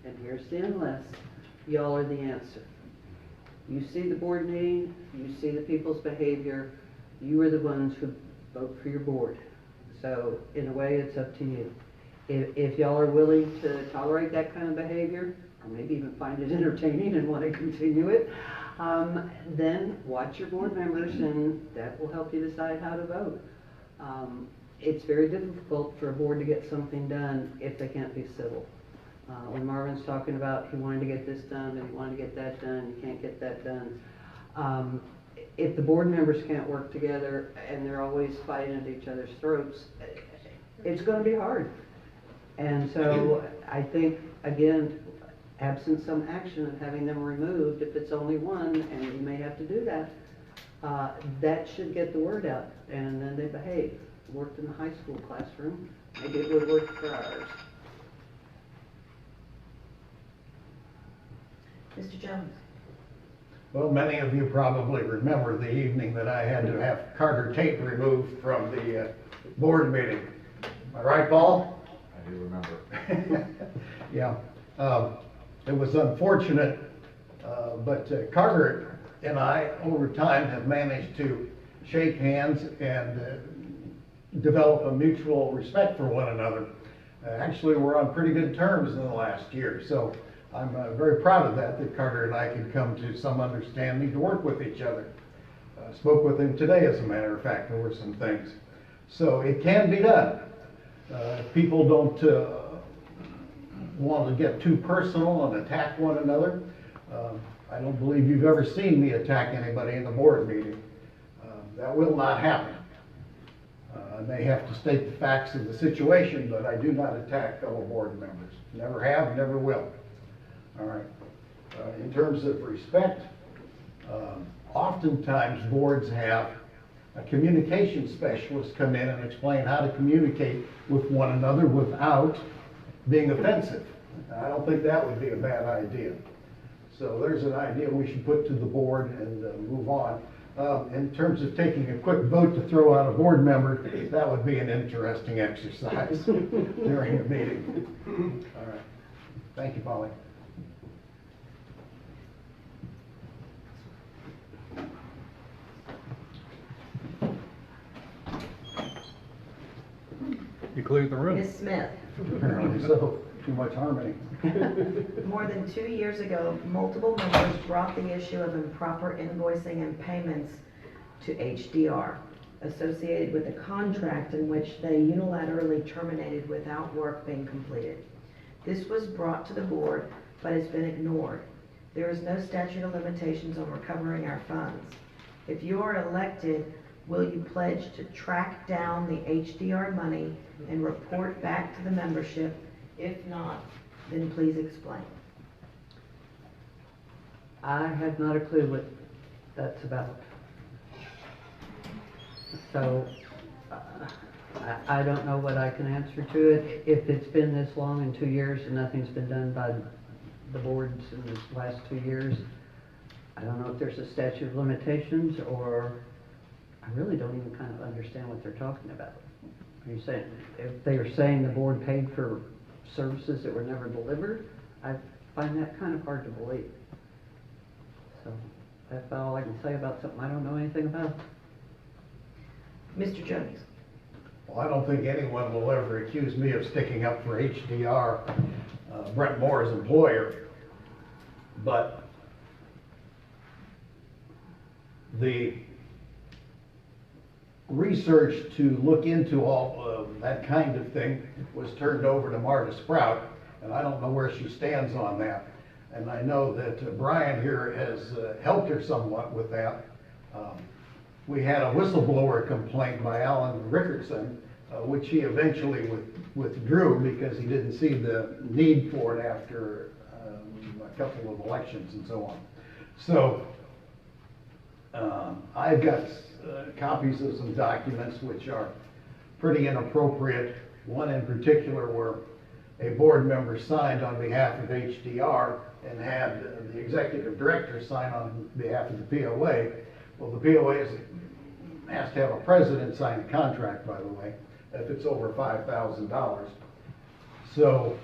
and here's the unless, y'all are the answer. You see the board meeting, you see the people's behavior, you are the ones who vote for your board. So in a way, it's up to you. If y'all are willing to tolerate that kind of behavior, or maybe even find it entertaining and want to continue it, then watch your board members and that will help you decide how to vote. It's very difficult for a board to get something done if they can't be civil. When Marvin's talking about he wanted to get this done and he wanted to get that done, you can't get that done. If the board members can't work together and they're always fighting at each other's throats, it's going to be hard. And so I think, again, absent some action of having them removed, if it's only one, and you may have to do that, that should get the word out, and then they behave. Worked in the high school classroom, maybe it would work for ours. Mr. Jones? Well, many of you probably remember the evening that I had to have Carter Tate removed from the board meeting. Am I right, Paul? I do remember. Yeah. It was unfortunate, but Carter and I, over time, have managed to shake hands and develop a mutual respect for one another. Actually, we're on pretty good terms in the last year, so I'm very proud of that Carter and I could come to some understanding to work with each other. Spoke with him today, as a matter of fact, over some things. So it can be done. People don't want to get too personal and attack one another. I don't believe you've ever seen me attack anybody in the board meeting. That will not happen. I may have to state the facts of the situation, but I do not attack fellow board members. Never have, never will. All right. In terms of respect, oftentimes boards have a communication specialist come in and explain how to communicate with one another without being offensive. I don't think that would be a bad idea. So there's an idea we should put to the board and move on. In terms of taking a quick vote to throw out a board member, that would be an interesting exercise during a meeting. All right. Thank you, Polly. You cleared the room. Ms. Smith? Apparently so. too much harmony. More than 2 years ago, multiple members brought the issue of improper invoicing and payments to HDR associated with a contract in which they unilaterally terminated without work being completed. This was brought to the board, but has been ignored. There is no statute of limitations on recovering our funds. If you are elected, will you pledge to track down the HDR money and report back to the membership? If not, then please explain. I have not a clue what that's about. So, I don't know what I can answer to it. If it's been this long, in 2 years, and nothing's been done by the boards in the last 2 years, I don't know if there's a statute of limitations, or I really don't even kind of understand what they're talking about. Are you saying, if they are saying the board paid for services that were never delivered, I find that kind of hard to believe. So, that's all I can say about something I don't know anything about. Mr. Jones. Well, I don't think anyone will ever accuse me of sticking up for HDR, Brent Moore's employer. But the research to look into all of that kind of thing was turned over to Marta Sprout, and I don't know where she stands on that. And I know that Brian here has helped her somewhat with that. We had a whistleblower complaint by Alan Rickardson, which he eventually withdrew because he didn't see the need for it after a couple of elections and so on. So I've got copies of some documents which are pretty inappropriate. One in particular where a board member signed on behalf of HDR and had the executive director sign on behalf of the POA. Well, the POA has to have a president sign a contract, by the way, if it's over $5,000. So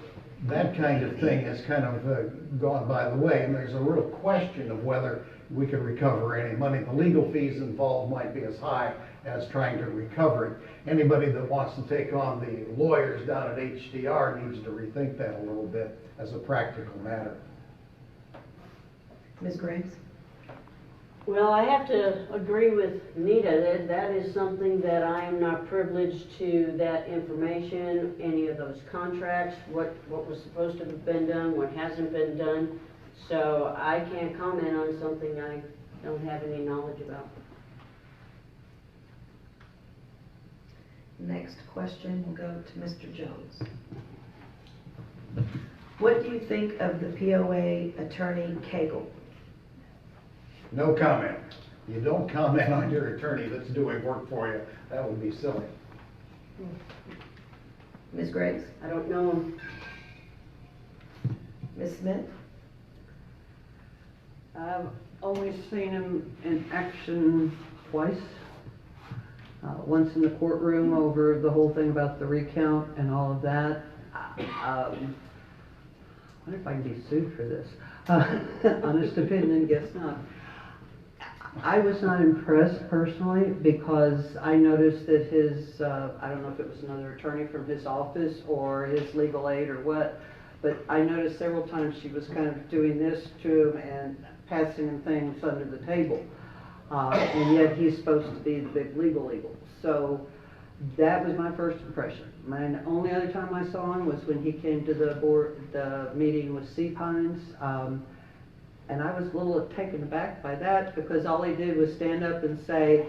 that kind of thing has kind of gone by the way, and there's a real question of whether we can recover any money. The legal fees involved might be as high as trying to recover it. Anybody that wants to take on the lawyers down at HDR needs to rethink that a little bit as a practical matter. Ms. Graves? Well, I have to agree with Nita that is something that I am not privileged to, that information, any of those contracts, what was supposed to have been done, what hasn't been done. So I can't comment on something I don't have any knowledge about. Next question will go to Mr. Jones. What do you think of the POA attorney Cagle? No comment. You don't comment on your attorney that's doing work for you. That would be silly. Ms. Graves? I don't know him. Ms. Smith? I've only seen him in action twice. Once in the courtroom over the whole thing about the recount and all of that. I wonder if I can be sued for this. Honest opinion, guess not. I was not impressed personally because I noticed that his, I don't know if it was another attorney from his office or his legal aid or what, but I noticed several times she was kind of doing this to him and passing him things under the table. And yet he's supposed to be the big legal. So that was my first impression. My only other time I saw him was when he came to the meeting with Sea Pines. And I was a little taken aback by that because all he did was stand up and say,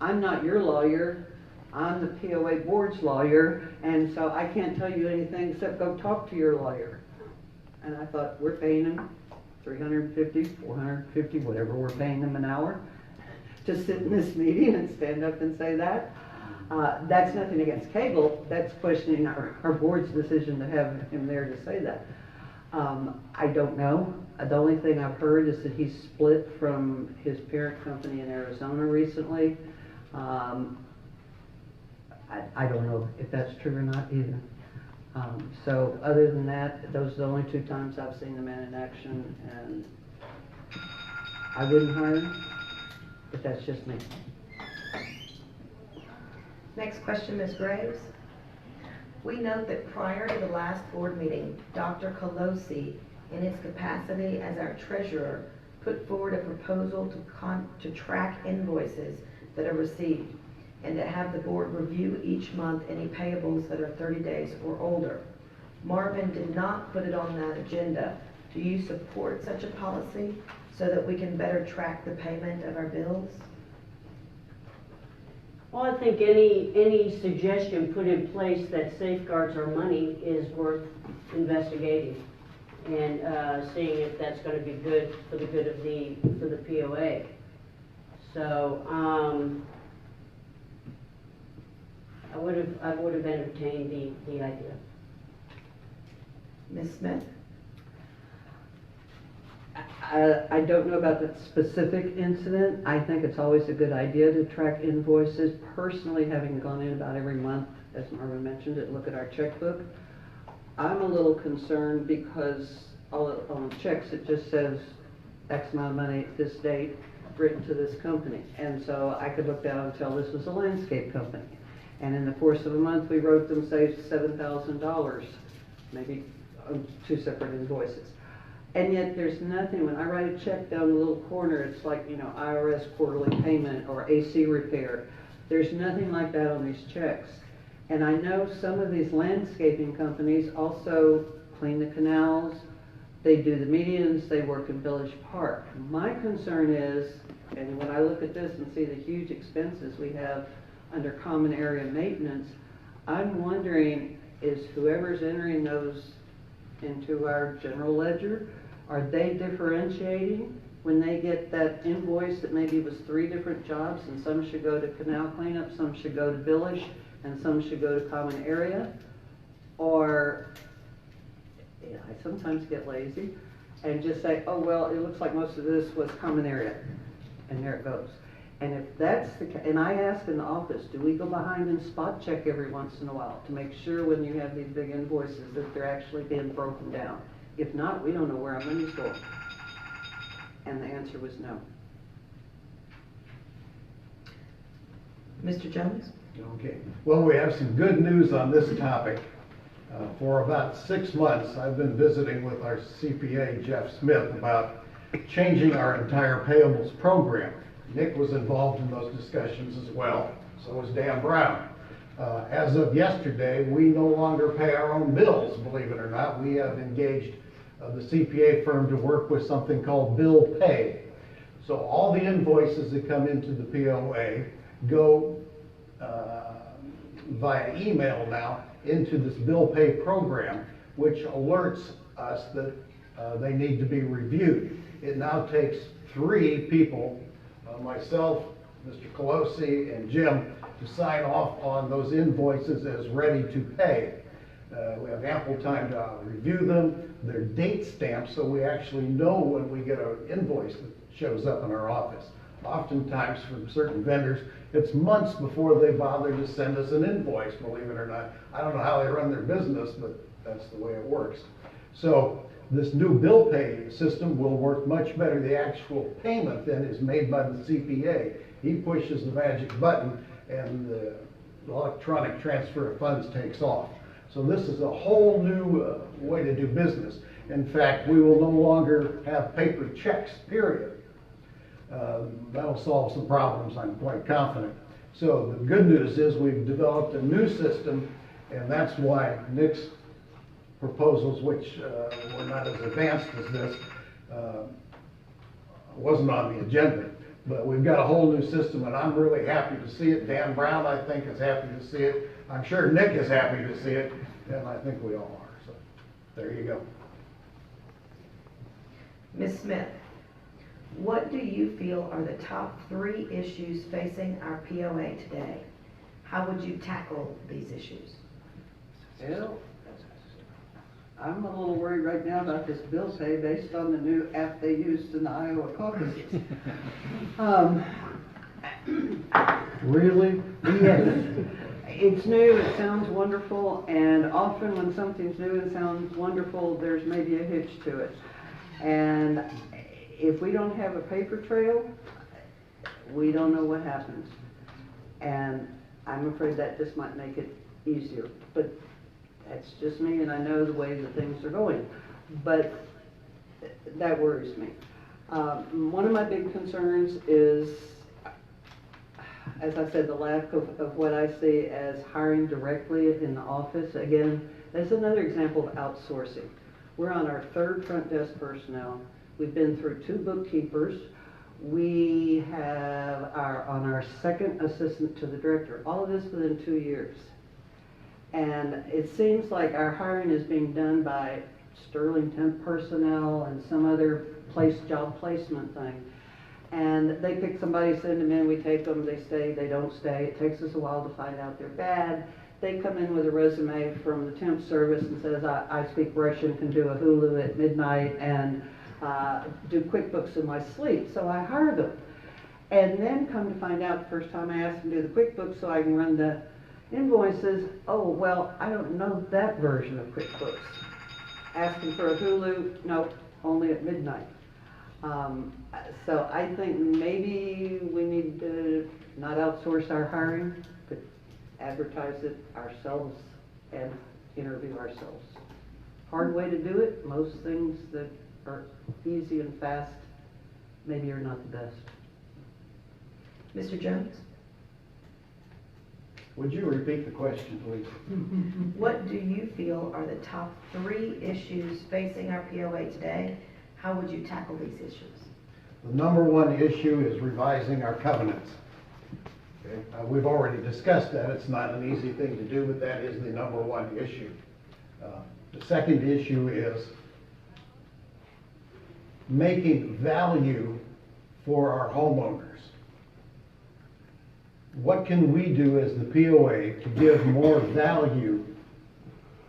I'm not your lawyer, I'm the POA board's lawyer, and so I can't tell you anything except go talk to your lawyer. And I thought, we're paying him $350, $450, whatever we're paying him an hour to sit in this meeting and stand up and say that. That's nothing against Cagle, that's questioning our board's decision to have him there to say that. I don't know. The only thing I've heard is that he's split from his parent company in Arizona recently. I don't know if that's true or not either. So other than that, those are the only two times I've seen the man in action, and I wouldn't hire him, but that's just me. Next question, Ms. Graves. We note that prior to the last board meeting, Dr. Colosi, in his capacity as our treasurer, put forward a proposal to track invoices that are received and to have the board review each month any payables that are 30 days or older. Marvin did not put it on that agenda. Do you support such a policy so that we can better track the payment of our bills? Well, I think any suggestion put in place that safeguards our money is worth investigating and seeing if that's going to be good for the good of for the POA. So I would have entertained the idea. Ms. Smith? I don't know about that specific incident. I think it's always a good idea to track invoices. Personally, having gone in about every month, as Marvin mentioned, and look at our checkbook, I'm a little concerned because on the checks it just says X amount of money at this date written to this company. And so I could look down and tell this was a landscape company. And in the course of a month, we wrote them, say, $7,000, maybe on 2 separate invoices. And yet there's nothing, when I write a check down the little corner, it's like, you know, IRS quarterly payment or AC repair. There's nothing like that on these checks. And I know some of these landscaping companies also clean the canals, they do the medians, they work in Village Park. My concern is, and when I look at this and see the huge expenses we have under common area maintenance, I'm wondering, is whoever's entering those into our general ledger, are they differentiating when they get that invoice that maybe was 3 different jobs and some should go to canal cleanup, some should go to village, and some should go to common area? Or, yeah, I sometimes get lazy and just say, oh, well, it looks like most of this was common area, and there it goes. And if that's the case, and I ask in the office, do we go behind and spot check every once in a while to make sure when you have these big invoices that they're actually being broken down? If not, we don't know where our money's going. And the answer was no. Mr. Jones? Okay. Well, we have some good news on this topic. For about 6 months, I've been visiting with our CPA, Jeff Smith, about changing our entire payables program. Nick was involved in those discussions as well, so was Dan Brown. As of yesterday, we no longer pay our own bills, believe it or not. We have engaged the CPA firm to work with something called bill pay. So all the invoices that come into the POA go via email now into this bill pay program, which alerts us that they need to be reviewed. It now takes 3 people, myself, Mr. Colosi, and Jim, to sign off on those invoices as ready to pay. We have ample time to review them. They're date stamped, so we actually know when we get an invoice that shows up in our office. Oftentimes from certain vendors, it's months before they bother to send us an invoice, believe it or not. I don't know how they run their business, but that's the way it works. So this new bill pay system will work much better. The actual payment then is made by the CPA. He pushes the magic button and the electronic transfer of funds takes off. So this is a whole new way to do business. In fact, we will no longer have paper checks, period. That'll solve some problems, I'm quite confident. So the good news is we've developed a new system, and that's why Nick's proposals, which were not as advanced as this, wasn't on the agenda. But we've got a whole new system, and I'm really happy to see it. Dan Brown, I think, is happy to see it. I'm sure Nick is happy to see it, and I think we all are. So there you go. Ms. Smith, what do you feel are the top 3 issues facing our POA today? How would you tackle these issues? Well, I'm a little worried right now about this bill pay based on the new app they used in the Iowa caucuses. Really? Yes. It's new, it sounds wonderful, and often when something's new and sounds wonderful, there's maybe a hitch to it. And if we don't have a paper trail, we don't know what happens. And I'm afraid that just might make it easier. But That's just me, and I know the way that things are going. But that worries me. One of my big concerns is, as I said, the lack of what I see as hiring directly in the office. Again, that's another example of outsourcing. We're on our third front desk personnel. We've been through 2 bookkeepers. We have on our second assistant to the director. All of this within 2 years. And it seems like our hiring is being done by Sterling temp personnel and some other job placement thing. And they pick somebody, send them in, we take them, they stay, they don't stay. It takes us a while to find out they're bad. They come in with a resume from the temp service and says, I speak Russian, can do a Hulu at midnight, and do QuickBooks in my sleep. So I hire them. And then come to find out, the first time I ask them to do the QuickBooks so I can run the invoices, oh, well, I don't know that version of QuickBooks. Asking for a Hulu, no, only at midnight. So I think maybe we need to not outsource our hiring, but advertise it ourselves and interview ourselves. Hard way to do it. Most things that are easy and fast maybe are not the best. Mr. Jones? Would you repeat the question, please? What do you feel are the top 3 issues facing our POA today? How would you tackle these issues? The number 1 issue is revising our covenants. Okay? We've already discussed that. It's not an easy thing to do, but that is the number 1 issue. The second issue is making value for our homeowners. What can we do as the POA to give more value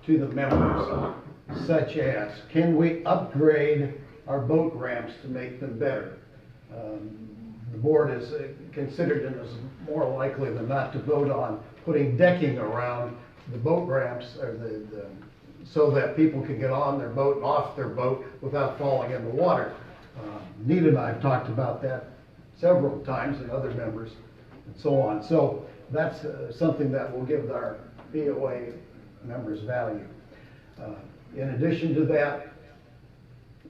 to the members? Such as, can we upgrade our boat ramps to make them better? The board is considered and is more likely than not to vote on putting decking around the boat ramps, or so that people can get on their boat and off their boat without falling in the water. Nita and I have talked about that several times, and other members, and so on. So that's something that will give our POA members value. In addition to that,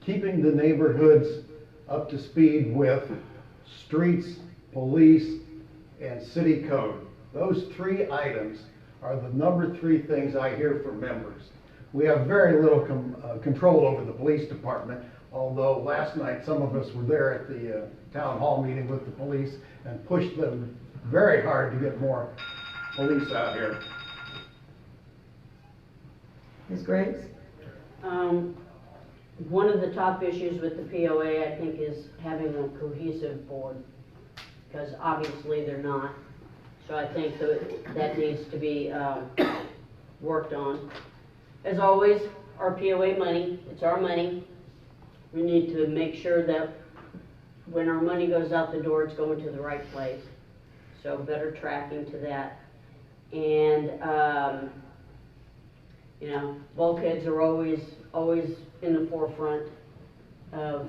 keeping the neighborhoods up to speed with streets, police, and city code. Those 3 items are the number 3 things I hear from members. We have very little control over the police department, although last night some of us were there at the town hall meeting with the police and pushed them very hard to get more police out here. Ms. Graves? One of the top issues with the POA, I think, is having a cohesive board, because obviously they're not. So I think that needs to be worked on. As always, our POA money, it's our money. We need to make sure that when our money goes out the door, it's going to the right place. So better tracking to that. And, you know, bulkheads are always in the forefront of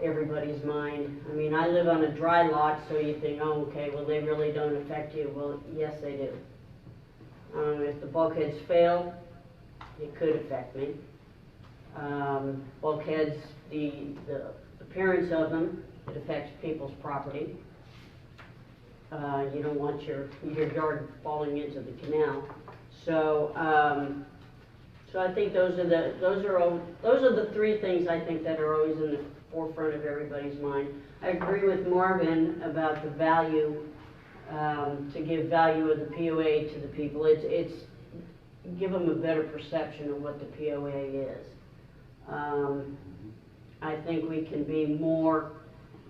everybody's mind. I mean, I live on a dry lot, so you think, oh, okay, well, they really don't affect you. Well, yes, they do. If the bulkheads fail, it could affect me. Bulkheads, the appearance of them, it affects people's property. You don't want your yard falling into the canal. So, so I think those are the 3 things I think that are always in the forefront of everybody's mind. I agree with Marvin about the value, to give value of the POA to the people. It's give them a better perception of what the POA is. I think we can be more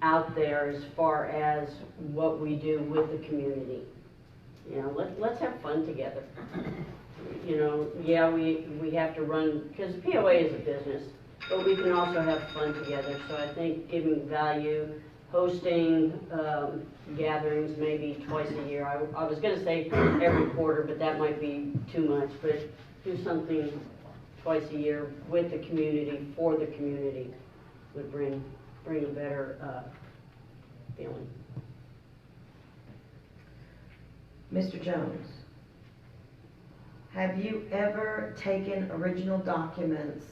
out there as far as what we do with the community. You know, let's have fun together. You know, yeah, we have to run, because the POA is a business, but we can also have fun together. So I think giving value, hosting gatherings maybe twice a year. I was going to say every quarter, but that might be too much. But do something twice a year with the community, for the community, would bring a better feeling. Mr. Jones? Have you ever taken original documents,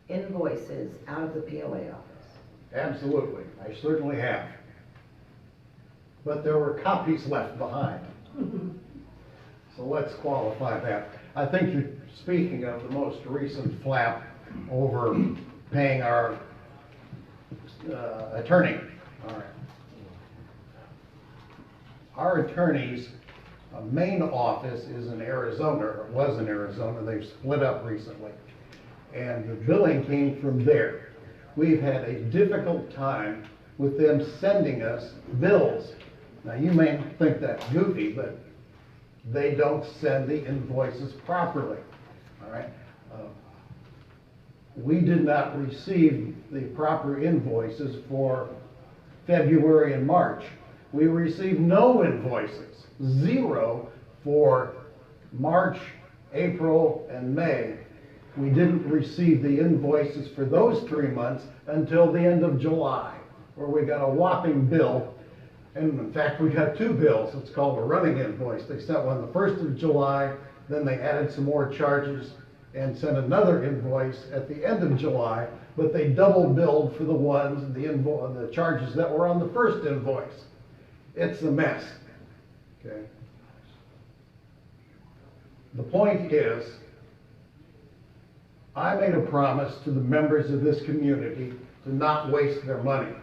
invoices, out of the POA office? Absolutely, I certainly have. But there were copies left behind. So let's qualify that. I think you're speaking of the most recent flap over paying our attorney. All right. Our attorney's main office is in Arizona, or was in Arizona. They've split up recently. And the billing came from there. We've had a difficult time with them sending us bills. Now, you may think that's goofy, but they don't send the invoices properly, all right? We did not receive the proper invoices for February and March. We received no invoices, 0 for March, April, and May. We didn't receive the invoices for those 3 months until the end of July, where we got a whopping bill. And in fact, we got 2 bills. It's called a running invoice. They sent one the 1st of July, then they added some more charges and sent another invoice at the end of July, but they double billed for the ones, the charges that were on the first invoice. It's a mess, okay? The point is, I made a promise to the members of this community to not waste their money.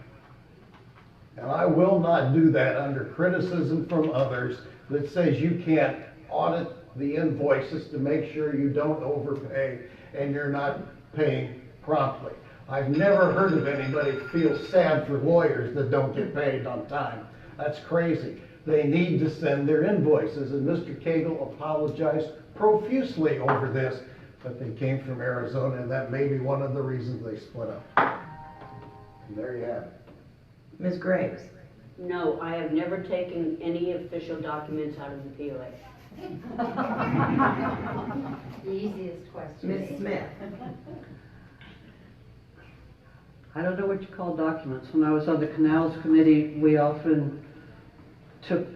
And I will not do that under criticism from others that says you can't audit the invoices to make sure you don't overpay and you're not paying promptly. I've never heard of anybody feel sad for lawyers that don't get paid on time. That's crazy. They need to send their invoices, and Mr. Cagle apologized profusely over this, but they came from Arizona, and that may be one of the reasons they split up. And there you have it. Ms. Graves? No, I have never taken any official documents out of the POA. The easiest question. Ms. Smith? I don't know what you call documents. When I was on the Canals Committee, we often took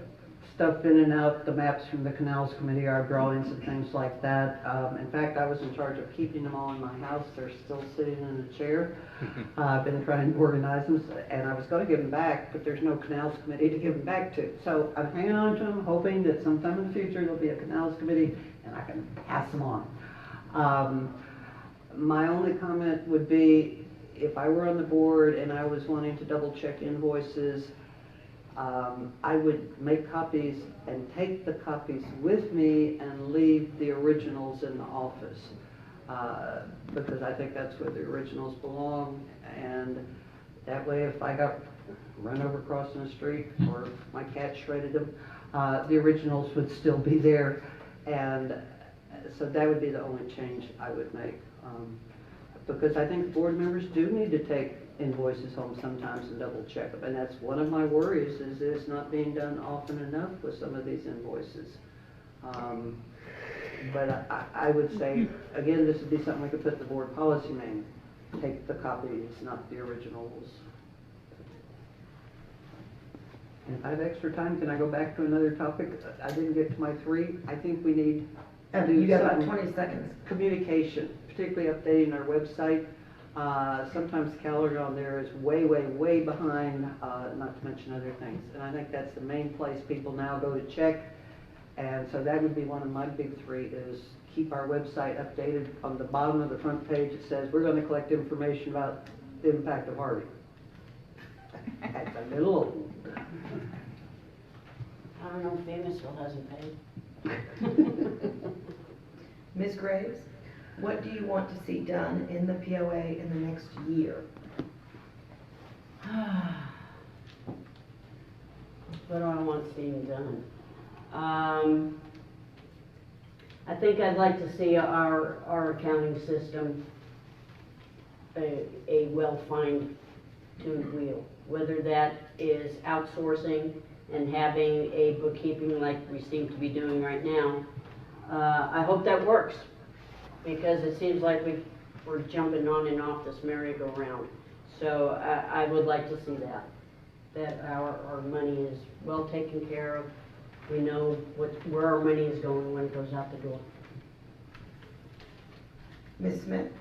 stuff in and out, the maps from the Canals Committee, our drawings and things like that. In fact, I was in charge of keeping them all in my house. They're still sitting in a chair. I've been trying to organize them, and I was going to give them back, but there's no Canals Committee to give them back to. So I'm hanging on to them, hoping that sometime in the future there'll be a Canals Committee and I can pass them on. My only comment would be, if I were on the board and I was wanting to double check invoices, I would make copies and take the copies with me and leave the originals in the office. Because I think that's where the originals belong, and that way if I got run over crossing the street or my cat shredded them, the originals would still be there, and so that would be the only change I would make. Because I think board members do need to take invoices home sometimes and double check them, and that's one of my worries, is it's not being done often enough with some of these invoices. But I would say, again, this would be something we could put in the board policy manual. Take the copies, not the originals. And if I have extra time, can I go back to another topic? I didn't get to my 3. I think we need to do You got about something. 20 seconds. Communication, particularly updating our website. Sometimes the calendar on there is way, way, way behind, not to mention other things. And I think that's the main place people now go to check. And so that would be one of my big 3, is keep our website updated. On the bottom of the front page, it says, we're going to collect information about the impact of Harvey. That's a little old. I don't know if Famous still hasn't paid. Ms. Graves, what do you want to see done in the POA in the next year? What do I want seen done? I think I'd like to see our accounting system a well-fine tuned wheel, whether that is outsourcing and having a bookkeeping like we seem to be doing right now. I hope that works, because it seems like we're jumping on and off this merry-go-round. So I would like to see that our money is well taken care of. We know where our money is going when it goes out the door. Ms. Smith?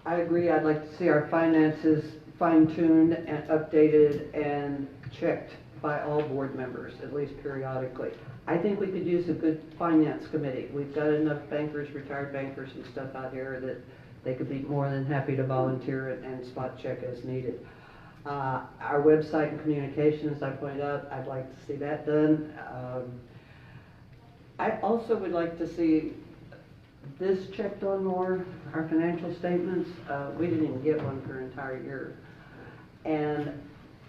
I agree, I'd like to see our finances fine-tuned and updated and checked by all board members, at least periodically. I think we could use a good finance committee. We've got enough bankers, retired bankers and stuff out here that they could be more than happy to volunteer and spot check as needed. Our website and communications, I pointed out, I'd like to see that done. I also would like to see this checked on more, our financial statements. We didn't even get one for an entire year. And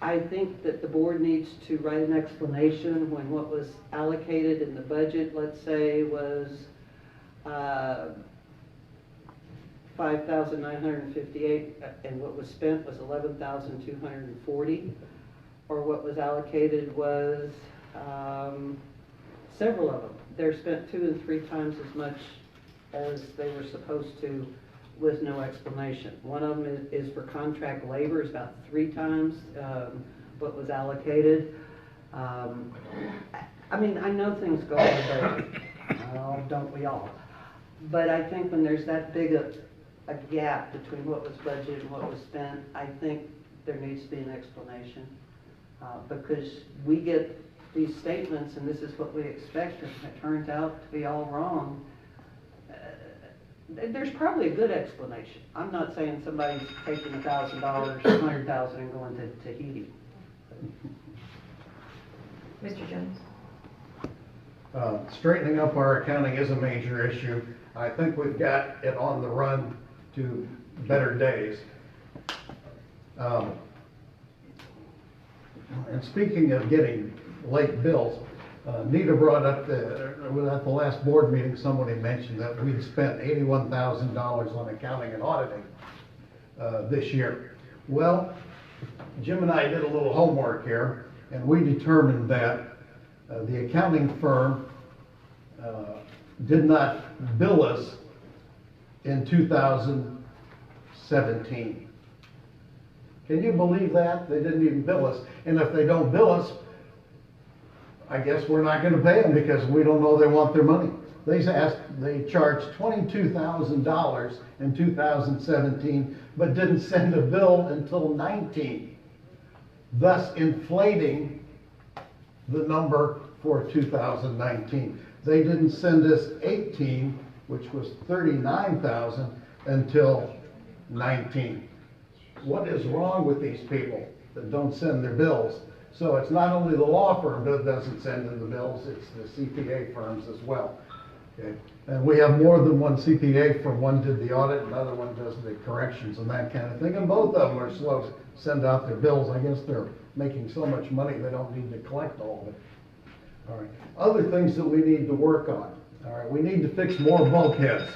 I think that the board needs to write an explanation when what was allocated in the budget, let's say, was $5,958 and what was spent was $11,240, or what was allocated was several of them. They're spent 2 and 3 times as much as they were supposed to with no explanation. One of them is for contract labor, is about 3 times what was allocated. I mean, I know things go on better, don't we all? But I think when there's that big a gap between what was budgeted and what was spent, I think there needs to be an explanation. Because we get these statements and this is what we expect, and it turns out to be all wrong. There's probably a good explanation. I'm not saying somebody's taking $1,000, $100,000 and going to Tahiti. Mr. Jones? Straightening up our accounting is a major issue. I think we've got it on the run to better days. And speaking of getting late bills, Nita brought up at the last board meeting, somebody mentioned that we'd spent $81,000 on accounting and auditing this year. Well, Jim and I did a little homework here, and we determined that the accounting firm did not bill us in 2017. Can you believe that? They didn't even bill us. And if they don't bill us, I guess we're not going to pay them because we don't know they want their money. They charged $22,000 in 2017, but didn't send a bill until 19, thus inflating the number for 2019. They didn't send us 18, which was 39,000, until 19. What is wrong with these people that don't send their bills? So it's not only the law firm that doesn't send in the bills, it's the CPA firms as well. Okay? And we have more than one CPA firm. One did the audit, another one does the corrections and that kind of thing. And both of them are slow to send out their bills. I guess they're making so much money they don't need to collect all of it. All right. Other things that we need to work on. All right. We need to fix more bulkheads.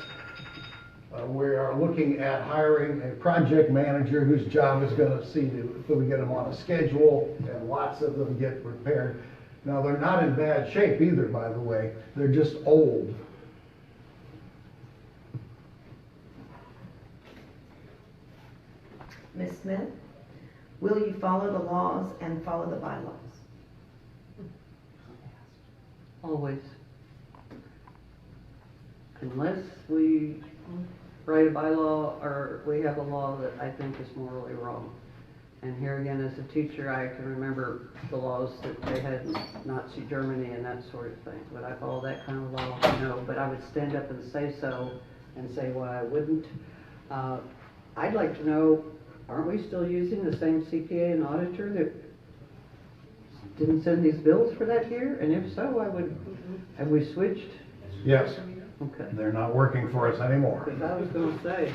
We are looking at hiring a project manager whose job is going to see if we get them on a schedule and lots of them get repaired. Now, they're not in bad shape either, by the way. They're just old. Ms. Smith? Will you follow the laws and follow the bylaws? Always. Unless we write a bylaw or we have a law that I think is morally wrong. And here again, as a teacher, I can remember the laws that they had in Nazi Germany and that sort of thing. Would I follow that kind of law? No, but I would stand up and say so and say why I wouldn't. I'd like to know, aren't we still using the same CPA and auditor that didn't send these bills for that year? And if so, have we switched? Yes. Okay. They're not working for us anymore. Because I was going to say,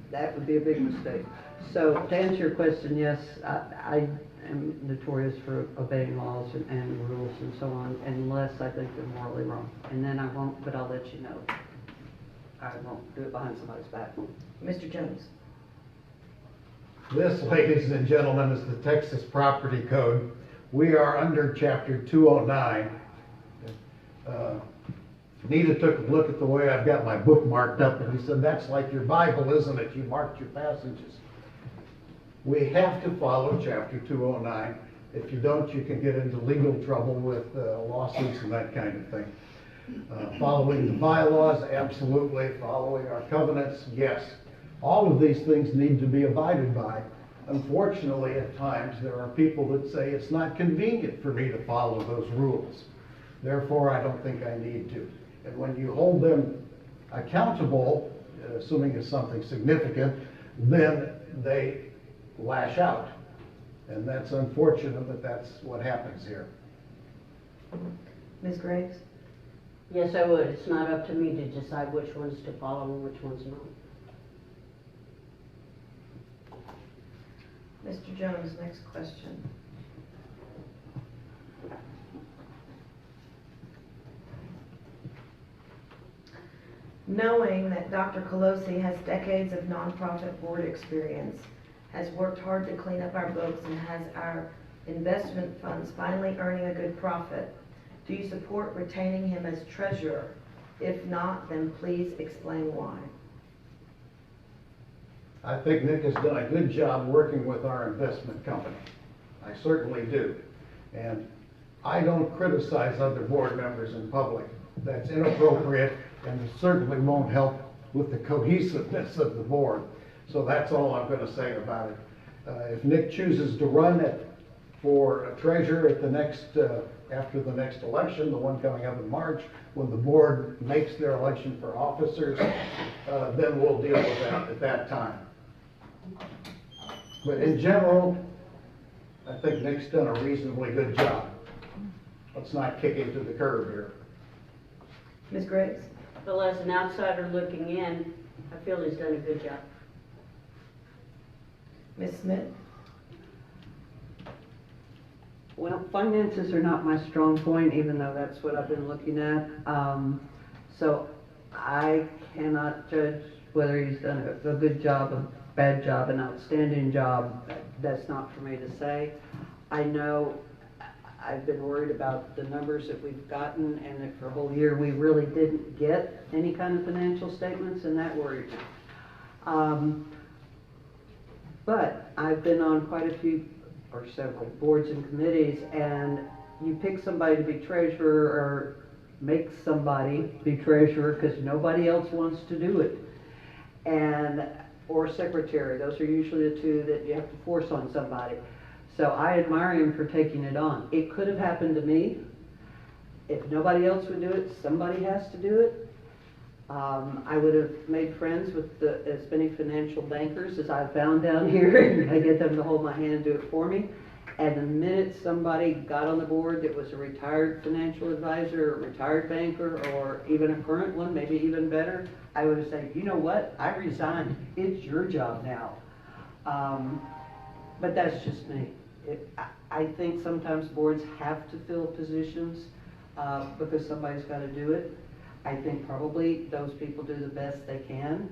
that would be a big mistake. So to answer your question, yes, I am notorious for obeying laws and rules and so on, unless I think they're morally wrong. And then I won't, but I'll let you know. I won't do it behind somebody's back. Mr. Jones? This, ladies and gentlemen, is the Texas Property Code. We are under Chapter 209. Nita took a look at the way I've got my book marked up, and he said, that's like your Bible, isn't it? You marked your passages. We have to follow Chapter 209. If you don't, you can get into legal trouble with lawsuits and that kind of thing. Following the bylaws, absolutely. Following our covenants, yes. All of these things need to be abided by. Unfortunately, at times, there are people that say it's not convenient for me to follow those rules. Therefore, I don't think I need to. And when you hold them accountable, assuming it's something significant, then they lash out. And that's unfortunate, but that's what happens here. Ms. Graves? Yes, I would. It's not up to me to decide which ones to follow and which ones not. Mr. Jones, next question. Knowing that Dr. Colosi has decades of nonprofit board experience, has worked hard to clean up our books, and has our investment funds finally earning a good profit, do you support retaining him as treasurer? If not, then please explain why. I think Nick has done a good job working with our investment company. I certainly do. And I don't criticize other board members in public. That's inappropriate, and it certainly won't help with the cohesiveness of the board. So that's all I'm going to say about it. If Nick chooses to run for a treasurer at the next, after the next election, the one coming up in March, when the board makes their election for officers, then we'll deal with that at that time. But in general, I think Nick's done a reasonably good job. Let's not kick him to the curb here. Ms. Graves? Well, as an outsider looking in, I feel he's done a good job. Ms. Smith? Well, finances are not my strong point, even though that's what I've been looking at. So I cannot judge whether he's done a good job, a bad job, an outstanding job. That's not for me to say. I know I've been worried about the numbers that we've gotten, and that for a whole year we really didn't get any kind of financial statements, and that worried me. But I've been on quite a few or several boards and committees, and you pick somebody to be treasurer or make somebody be treasurer because nobody else wants to do it, and or secretary. Those are usually the two that you have to force on somebody. So I admire him for taking it on. It could have happened to me. If nobody else would do it, somebody has to do it. I would have made friends with as many financial bankers as I've found down here, and I get them to hold my hand and do it for me. And the minute somebody got on the board that was a retired financial advisor, or a retired banker, or even a current one, maybe even better, I would have said, you know what, I resigned. It's your job now. But that's just me. I think sometimes boards have to fill positions because somebody's got to do it. I think probably those people do the best they can.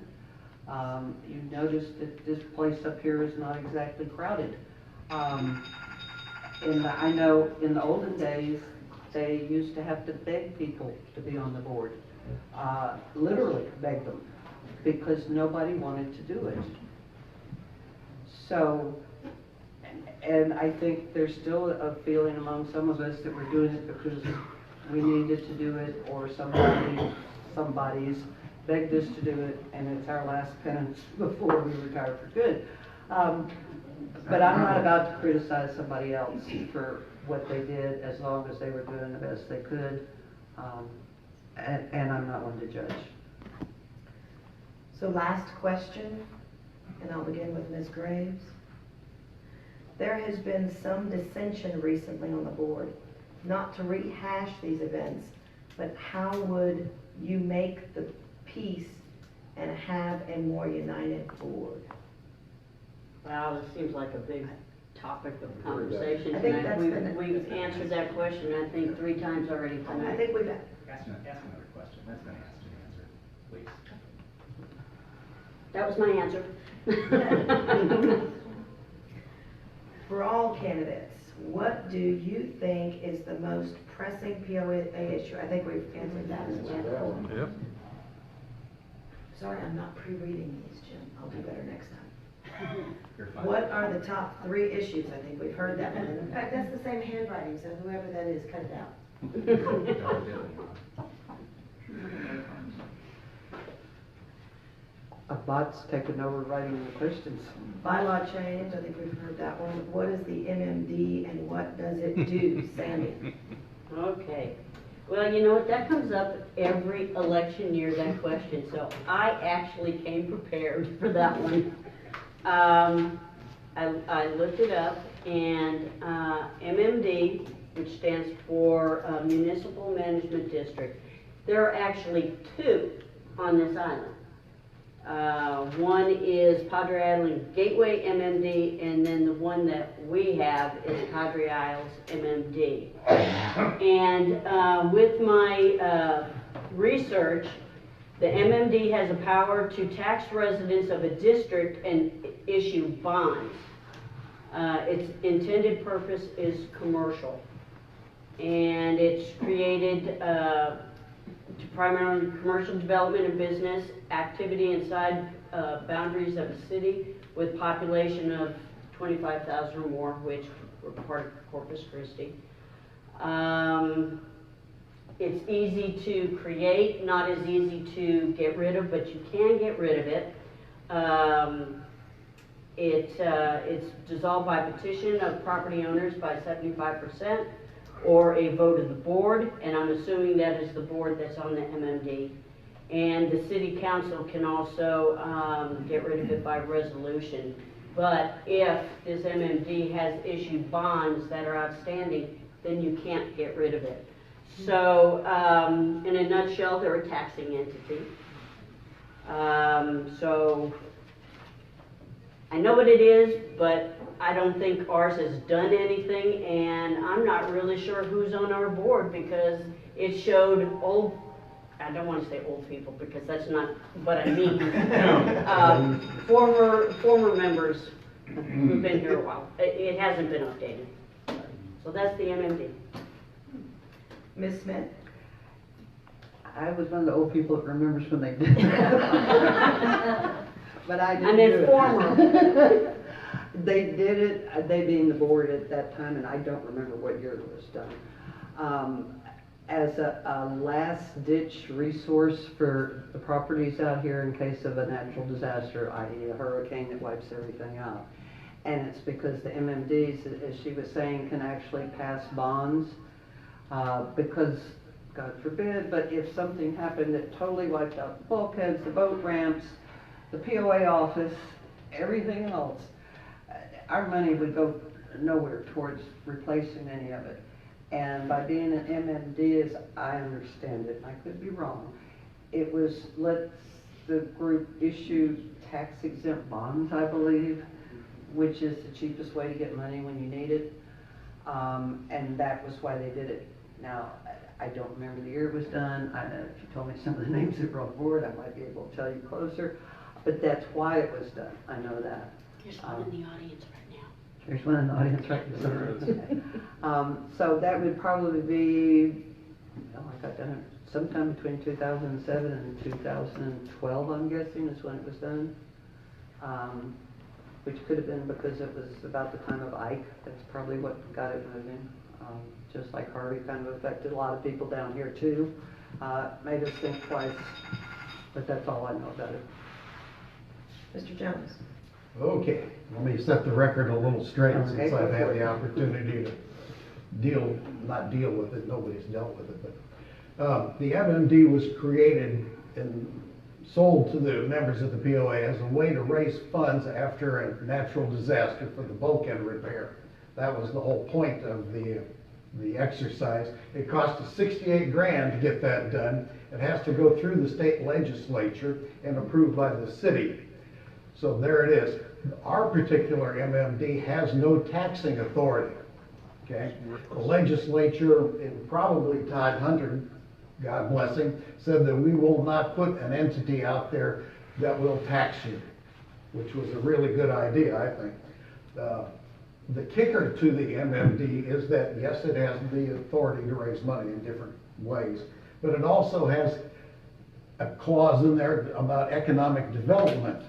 You notice that this place up here is not exactly crowded. I know in the olden days, they used to have to beg people to be on the board. Literally beg them, because nobody wanted to do it. So, and I think there's still a feeling among some of us that we're doing it because we needed to do it, or somebody's begged us to do it, and it's our last penance before we retire for good. But I'm not about to criticize somebody else for what they did, as long as they were doing the best they could, and I'm not one to judge. So last question, and I'll begin with Ms. Graves. There has been some dissension recently on the board. Not to rehash these events, but how would you make the peace and have a more united board? Wow, this seems like a big topic of conversation I think tonight. We've answered that question, I think, 3 times already I tonight. think we've, Ask another question. That's been asked and answered, please. That was my answer. for all candidates, what do you think is the most pressing POA issue? I think we've answered that as well. Yep. Sorry, I'm not pre-reading these, Jim. I'll do better next time. You're fine. What are the top 3 issues? I think we've heard that one. In fact, that's the same handwriting, so whoever that is, cut it out. A bot's taken over writing the questions. Bylaw change, I think we've heard that one. What is the MMD and what does it do, Sandy? Okay. Well, you know what, that comes up every election year, that question, so I actually came prepared for that one. I looked it up, and MMD, which stands for Municipal Management District, there are actually two on this island. One is Padre Island Gateway MMD, and then the one that we have is Padre Isles MMD. And with my research, the MMD has a power to tax residents of a district and issue bonds. Its intended purpose is commercial, and it's created to primarily commercial development and business activity inside boundaries of a city with population of 25,000 or more, which we're part of Corpus Christi. It's easy to create, not as easy to get rid of, but you can get rid of it. It's dissolved by petition of property owners by 75%. Or a vote of the board, and I'm assuming that is the board that's on the MMD. And the city council can also get rid of it by resolution. But if this MMD has issued bonds that are outstanding, then you can't get rid of it. So in a nutshell, they're a taxing entity. So I know what it is, but I don't think ours has done anything, and I'm not really sure who's on our board because it showed old, I don't want to say old people because that's not what I mean. Former members who've been here a while. It hasn't been updated. So that's the MMD. Ms. Smith? I was one of the old people that remembers when they did that. But I didn't I do meant it. former. They did it, they being the board at that time, and I don't remember what year it was done. As a last-ditch resource for the properties out here in case of a natural disaster, i.e. a hurricane that wipes everything out. And it's because the MMDs, as she was saying, can actually pass bonds because, God forbid, but if something happened that totally wiped out the bulkheads, the boat ramps, the POA office, everything else, our money would go nowhere towards replacing any of it. And by being an MMD, as I understand it, and I could be wrong, it was let the group issue tax-exempt bonds, I believe, which is the cheapest way to get money when you need it. And that was why they did it. Now, I don't remember the year it was done. If you told me some of the names that were on board, I might be able to tell you closer. But that's why it was done. I know that. There's one in the audience right now. There's one in the audience right now. So that would probably be, well, I got done sometime between 2007 and 2012, I'm guessing, is when it was done. Which could have been because it was about the time of Ike. That's probably what got it moving. Just like Harvey kind of affected a lot of people down here too. Made us think twice, but that's all I know about it. Mr. Jones? Okay, let me set the record a little straight Okay, since go I've for had it. the opportunity to not deal with it, nobody's dealt with it, but the MMD was created and sold to the members of the POA as a way to raise funds after a natural disaster for the bulkhead repair. That was the whole point of the exercise. It cost us 68 grand to get that done. It has to go through the state legislature and approved by the city. So there it is. Our particular MMD has no taxing authority, okay? The legislature, and probably Todd Hunter, God bless him, said that we will not put an entity out there that will tax you, which was a really good idea, I think. The kicker to the MMD is that, yes, it has the authority to raise money in different ways, but it also has a clause in there about economic development,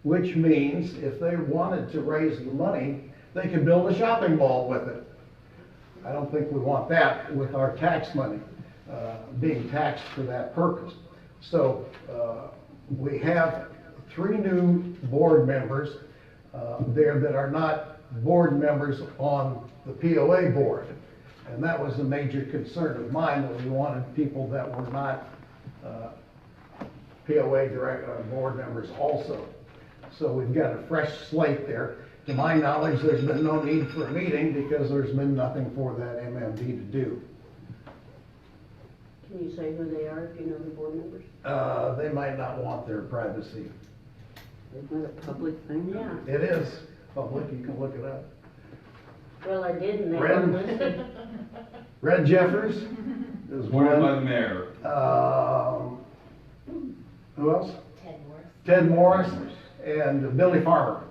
which means if they wanted to raise the money, they could build a shopping mall with it. I don't think we want that with our tax money. being taxed for that purpose. So we have 3 new board members there that are not board members on the POA board. And that was a major concern of mine, that we wanted people that were not POA board members also. So we've got a fresh slate there. To my knowledge, there's been no need for a meeting because there's been nothing for that MMD to do. Can you say who they are, if you know the board members? They might not want their privacy. Isn't that a public thing? Yeah, It is public, you can look it up. well, I did, and they Red? weren't listed. Red Jeffers is Appointed by one. the mayor. Who else? Ted Morris. Ted Morris and Billy Farmer.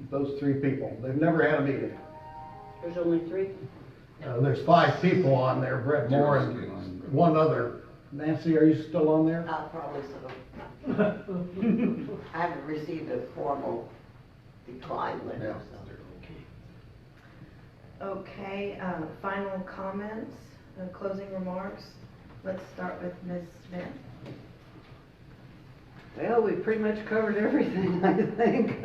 Those 3 people. They've never had a meeting. There's only 3? There's 5 people on there, Brett Moore and one other. Nancy, are you still on there? Probably so. I haven't received a formal decline letter, so. Okay, final comments, closing remarks. Let's start with Ms. Smith. Well, we've pretty much covered everything, I think.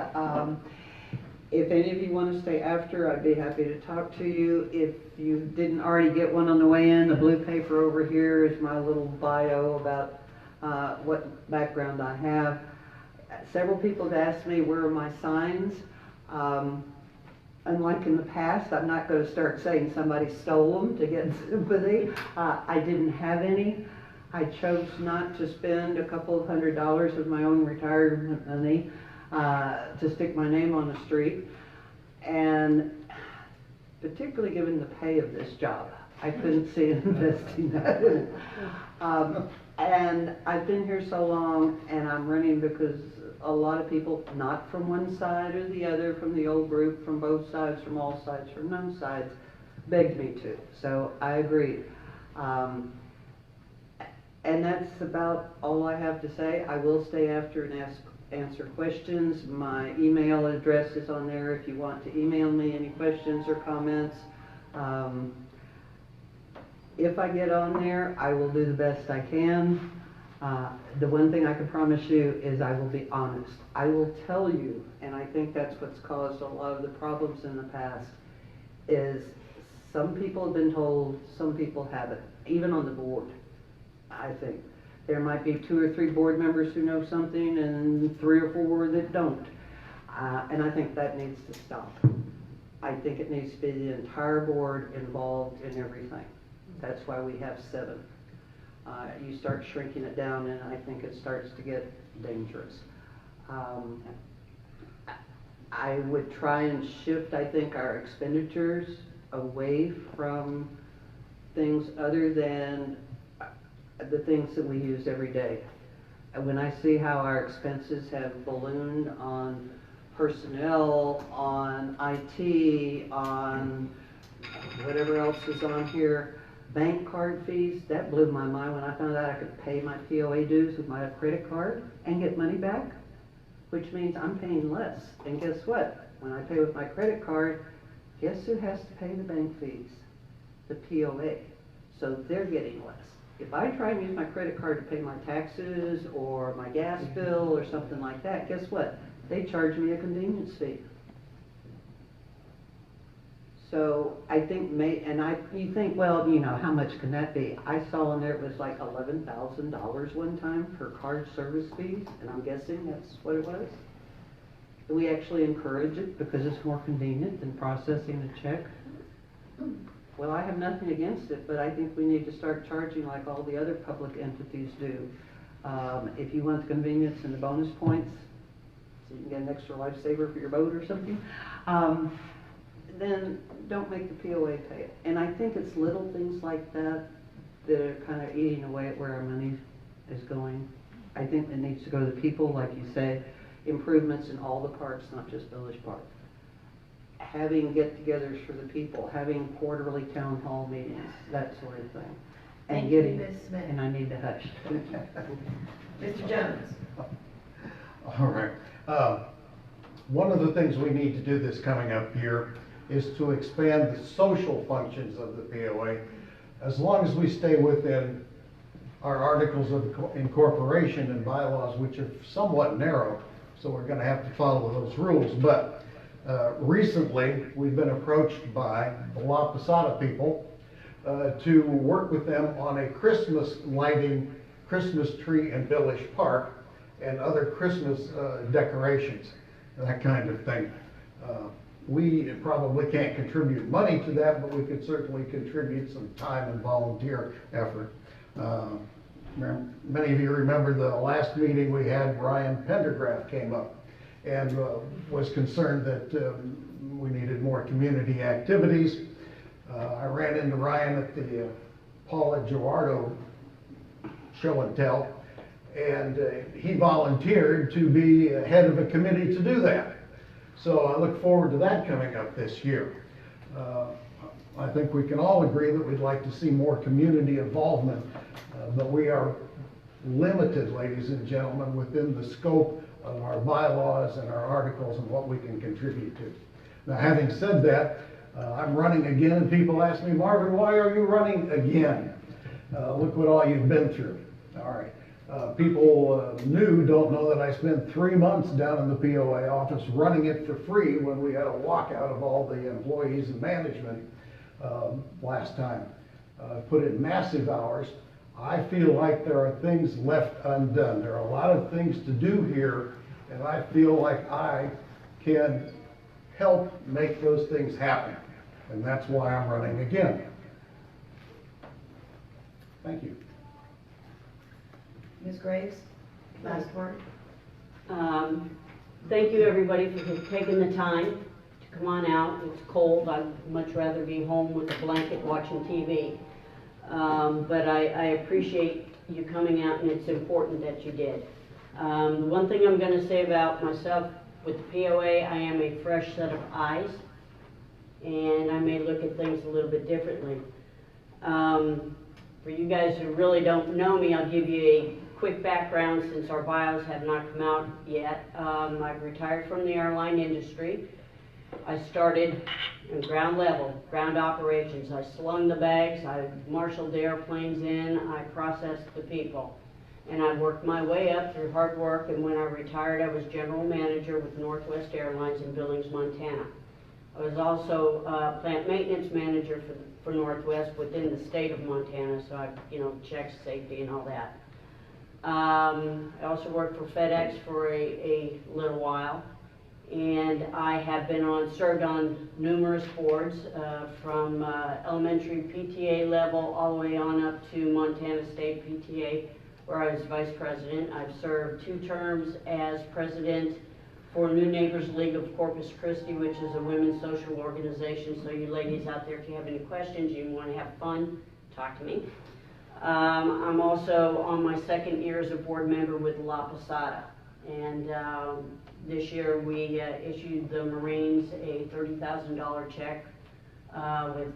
If any of you want to stay after, I'd be happy to talk to you. If you didn't already get one on the way in, the blue paper over here is my little bio about what background I have. Several people have asked me, where are my signs? Unlike in the past, I'm not going to start saying somebody stole them to get sympathy. I didn't have any. I chose not to spend a couple of $100s of my own retirement money to stick my name on the street. And particularly given the pay of this job, I couldn't see investing that in it. And I've been here so long, and I'm running because a lot of people, not from one side or the other, from the old group, from both sides, from all sides, from none sides, begged me to. So I agreed. And that's about all I have to say. I will stay after and answer questions. My email address is on there if you want to email me any questions or comments. If I get on there, I will do the best I can. The one thing I can promise you is I will be honest. I will tell you, and I think that's what's caused a lot of the problems in the past, is some people have been told, some people haven't, even on the board. I think there might be 2 or 3 board members who know something and 3 or 4 that don't. And I think that needs to stop. I think it needs to be the entire board involved in everything. That's why we have 7. You start shrinking it down, and I think it starts to get dangerous. I would try and shift, I think, our expenditures away from things other than the things that we use every day. And when I see how our expenses have ballooned on personnel, on IT, on whatever else is on here, bank card fees, that blew my mind when I found out I could pay my POA dues with my credit card and get money back, which means I'm paying less. And guess what? When I pay with my credit card, guess who has to pay the bank fees? The POA. So they're getting less. If I try and use my credit card to pay my taxes or my gas bill or something like that, guess what? They charge me a convenience fee. So I think, you think, well, you know, how much can that be? I saw in there it was like $11,000 one time for card service fees, and I'm guessing that's what it was. We actually encourage it because it's more convenient than processing a check. Well, I have nothing against it, but I think we need to start charging like all the other public entities do. If you want the convenience and the bonus points, so you can get an extra lifesaver for your boat or something, then don't make the POA pay it. And I think it's little things like that that are kind of eating away at where our money is going. I think it needs to go to the people, like you say, improvements in all the parks, not just Village Park. Having get-togethers for the people, having quarterly town hall meetings, that sort of thing. And Thank you, getting, Ms. Smith. and I need to hush. Mr. Jones. All right. One of the things we need to do this coming up year is to expand the social functions of the POA as long as we stay within our articles of incorporation and bylaws, which are somewhat narrow, so we're gonna have to follow those rules. But recently, we've been approached by the La Posada people to work with them on a Christmas lighting, Christmas tree in Village Park, and other Christmas decorations, that kind of thing. We probably can't contribute money to that, but we could certainly contribute some time and volunteer effort. Many of you remember the last meeting we had, Ryan Pendergraft came up and was concerned that we needed more community activities. I ran into Ryan at the Paula Giardo show and tell, and he volunteered to be head of a committee to do that. So I look forward to that coming up this year. I think we can all agree that we'd like to see more community involvement, but we are limited, ladies and gentlemen, within the scope of our bylaws and our articles and what we can contribute to. Now, having said that, I'm running again, and people ask me, Marvin, why are you running again? Look what all you've been through. All right. People don't know that I spent 3 months down in the POA office running it for free when we had a walkout of all the employees and management last time. Put in massive hours. I feel like there are things left undone. There are a lot of things to do here, and I feel like I can help make those things happen. And that's why I'm running again. Thank you. Ms. Graves, last word. Thank you, everybody, for taking the time to come on out. It's cold. I'd much rather be home with a blanket watching TV. But I appreciate you coming out, and it's important that you did. The one thing I'm going to say about myself with the POA, I am a fresh set of eyes, and I may look at things a little bit differently. For you guys who really don't know me, I'll give you a quick background since our bios have not come out yet. I've retired from the airline industry. I started in ground level, ground operations. I slung the bags, I marshaled the airplanes in, I processed the people. And I worked my way up through hard work, and when I retired, I was general manager with Northwest Airlines in Billings, Montana. I was also plant maintenance manager for Northwest within the state of Montana, so I, checked safety and all that. I also worked for FedEx for a little while, and I have served on numerous boards from elementary PTA level all the way on up to Montana State PTA, where I was vice president. I've served 2 terms as president for New Neighbors League of Corpus Christi, which is a women's social organization. So you ladies out there, if you have any questions, you want to have fun, talk to me. I'm also on my 2nd year as a board member with La Posada. And this year we issued the Marines a $30,000 check with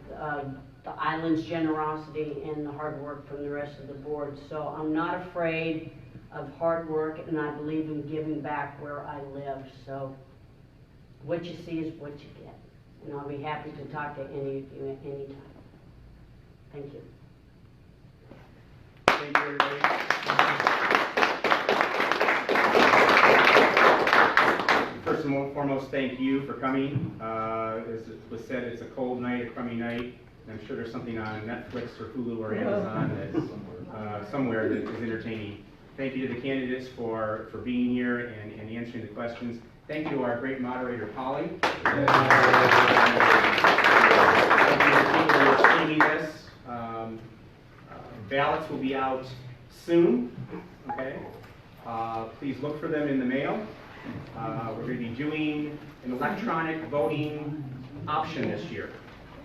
the island's generosity and the hard work from the rest of the board. So I'm not afraid of hard work, and I believe in giving back where I live. So what you see is what you get. And I'll be happy to talk to any of you at any time. Thank you. Thank you, everybody. First and foremost, thank you for coming. As it was said, it's a cold night, a crummy night. I'm sure there's something on Netflix or Hulu or Amazon that's somewhere that is entertaining. Thank you to the candidates for being here and answering the questions. Thank you to our great moderator, Polly. Thank you to the people who are streaming this. Ballots will be out soon, okay? Please look for them in the mail. We're going to be doing an electronic voting option this year,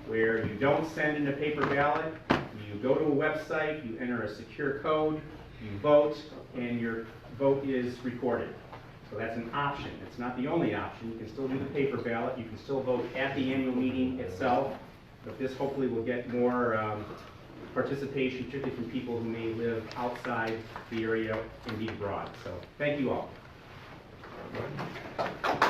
where you don't send in a paper ballot, you go to a website, you enter a secure code, you vote, and your vote is recorded. So that's an option. It's not the only option. You can still do the paper ballot. You can still vote at the annual meeting itself, but this hopefully will get more participation, particularly from people who may live outside the area and be abroad. So thank you all.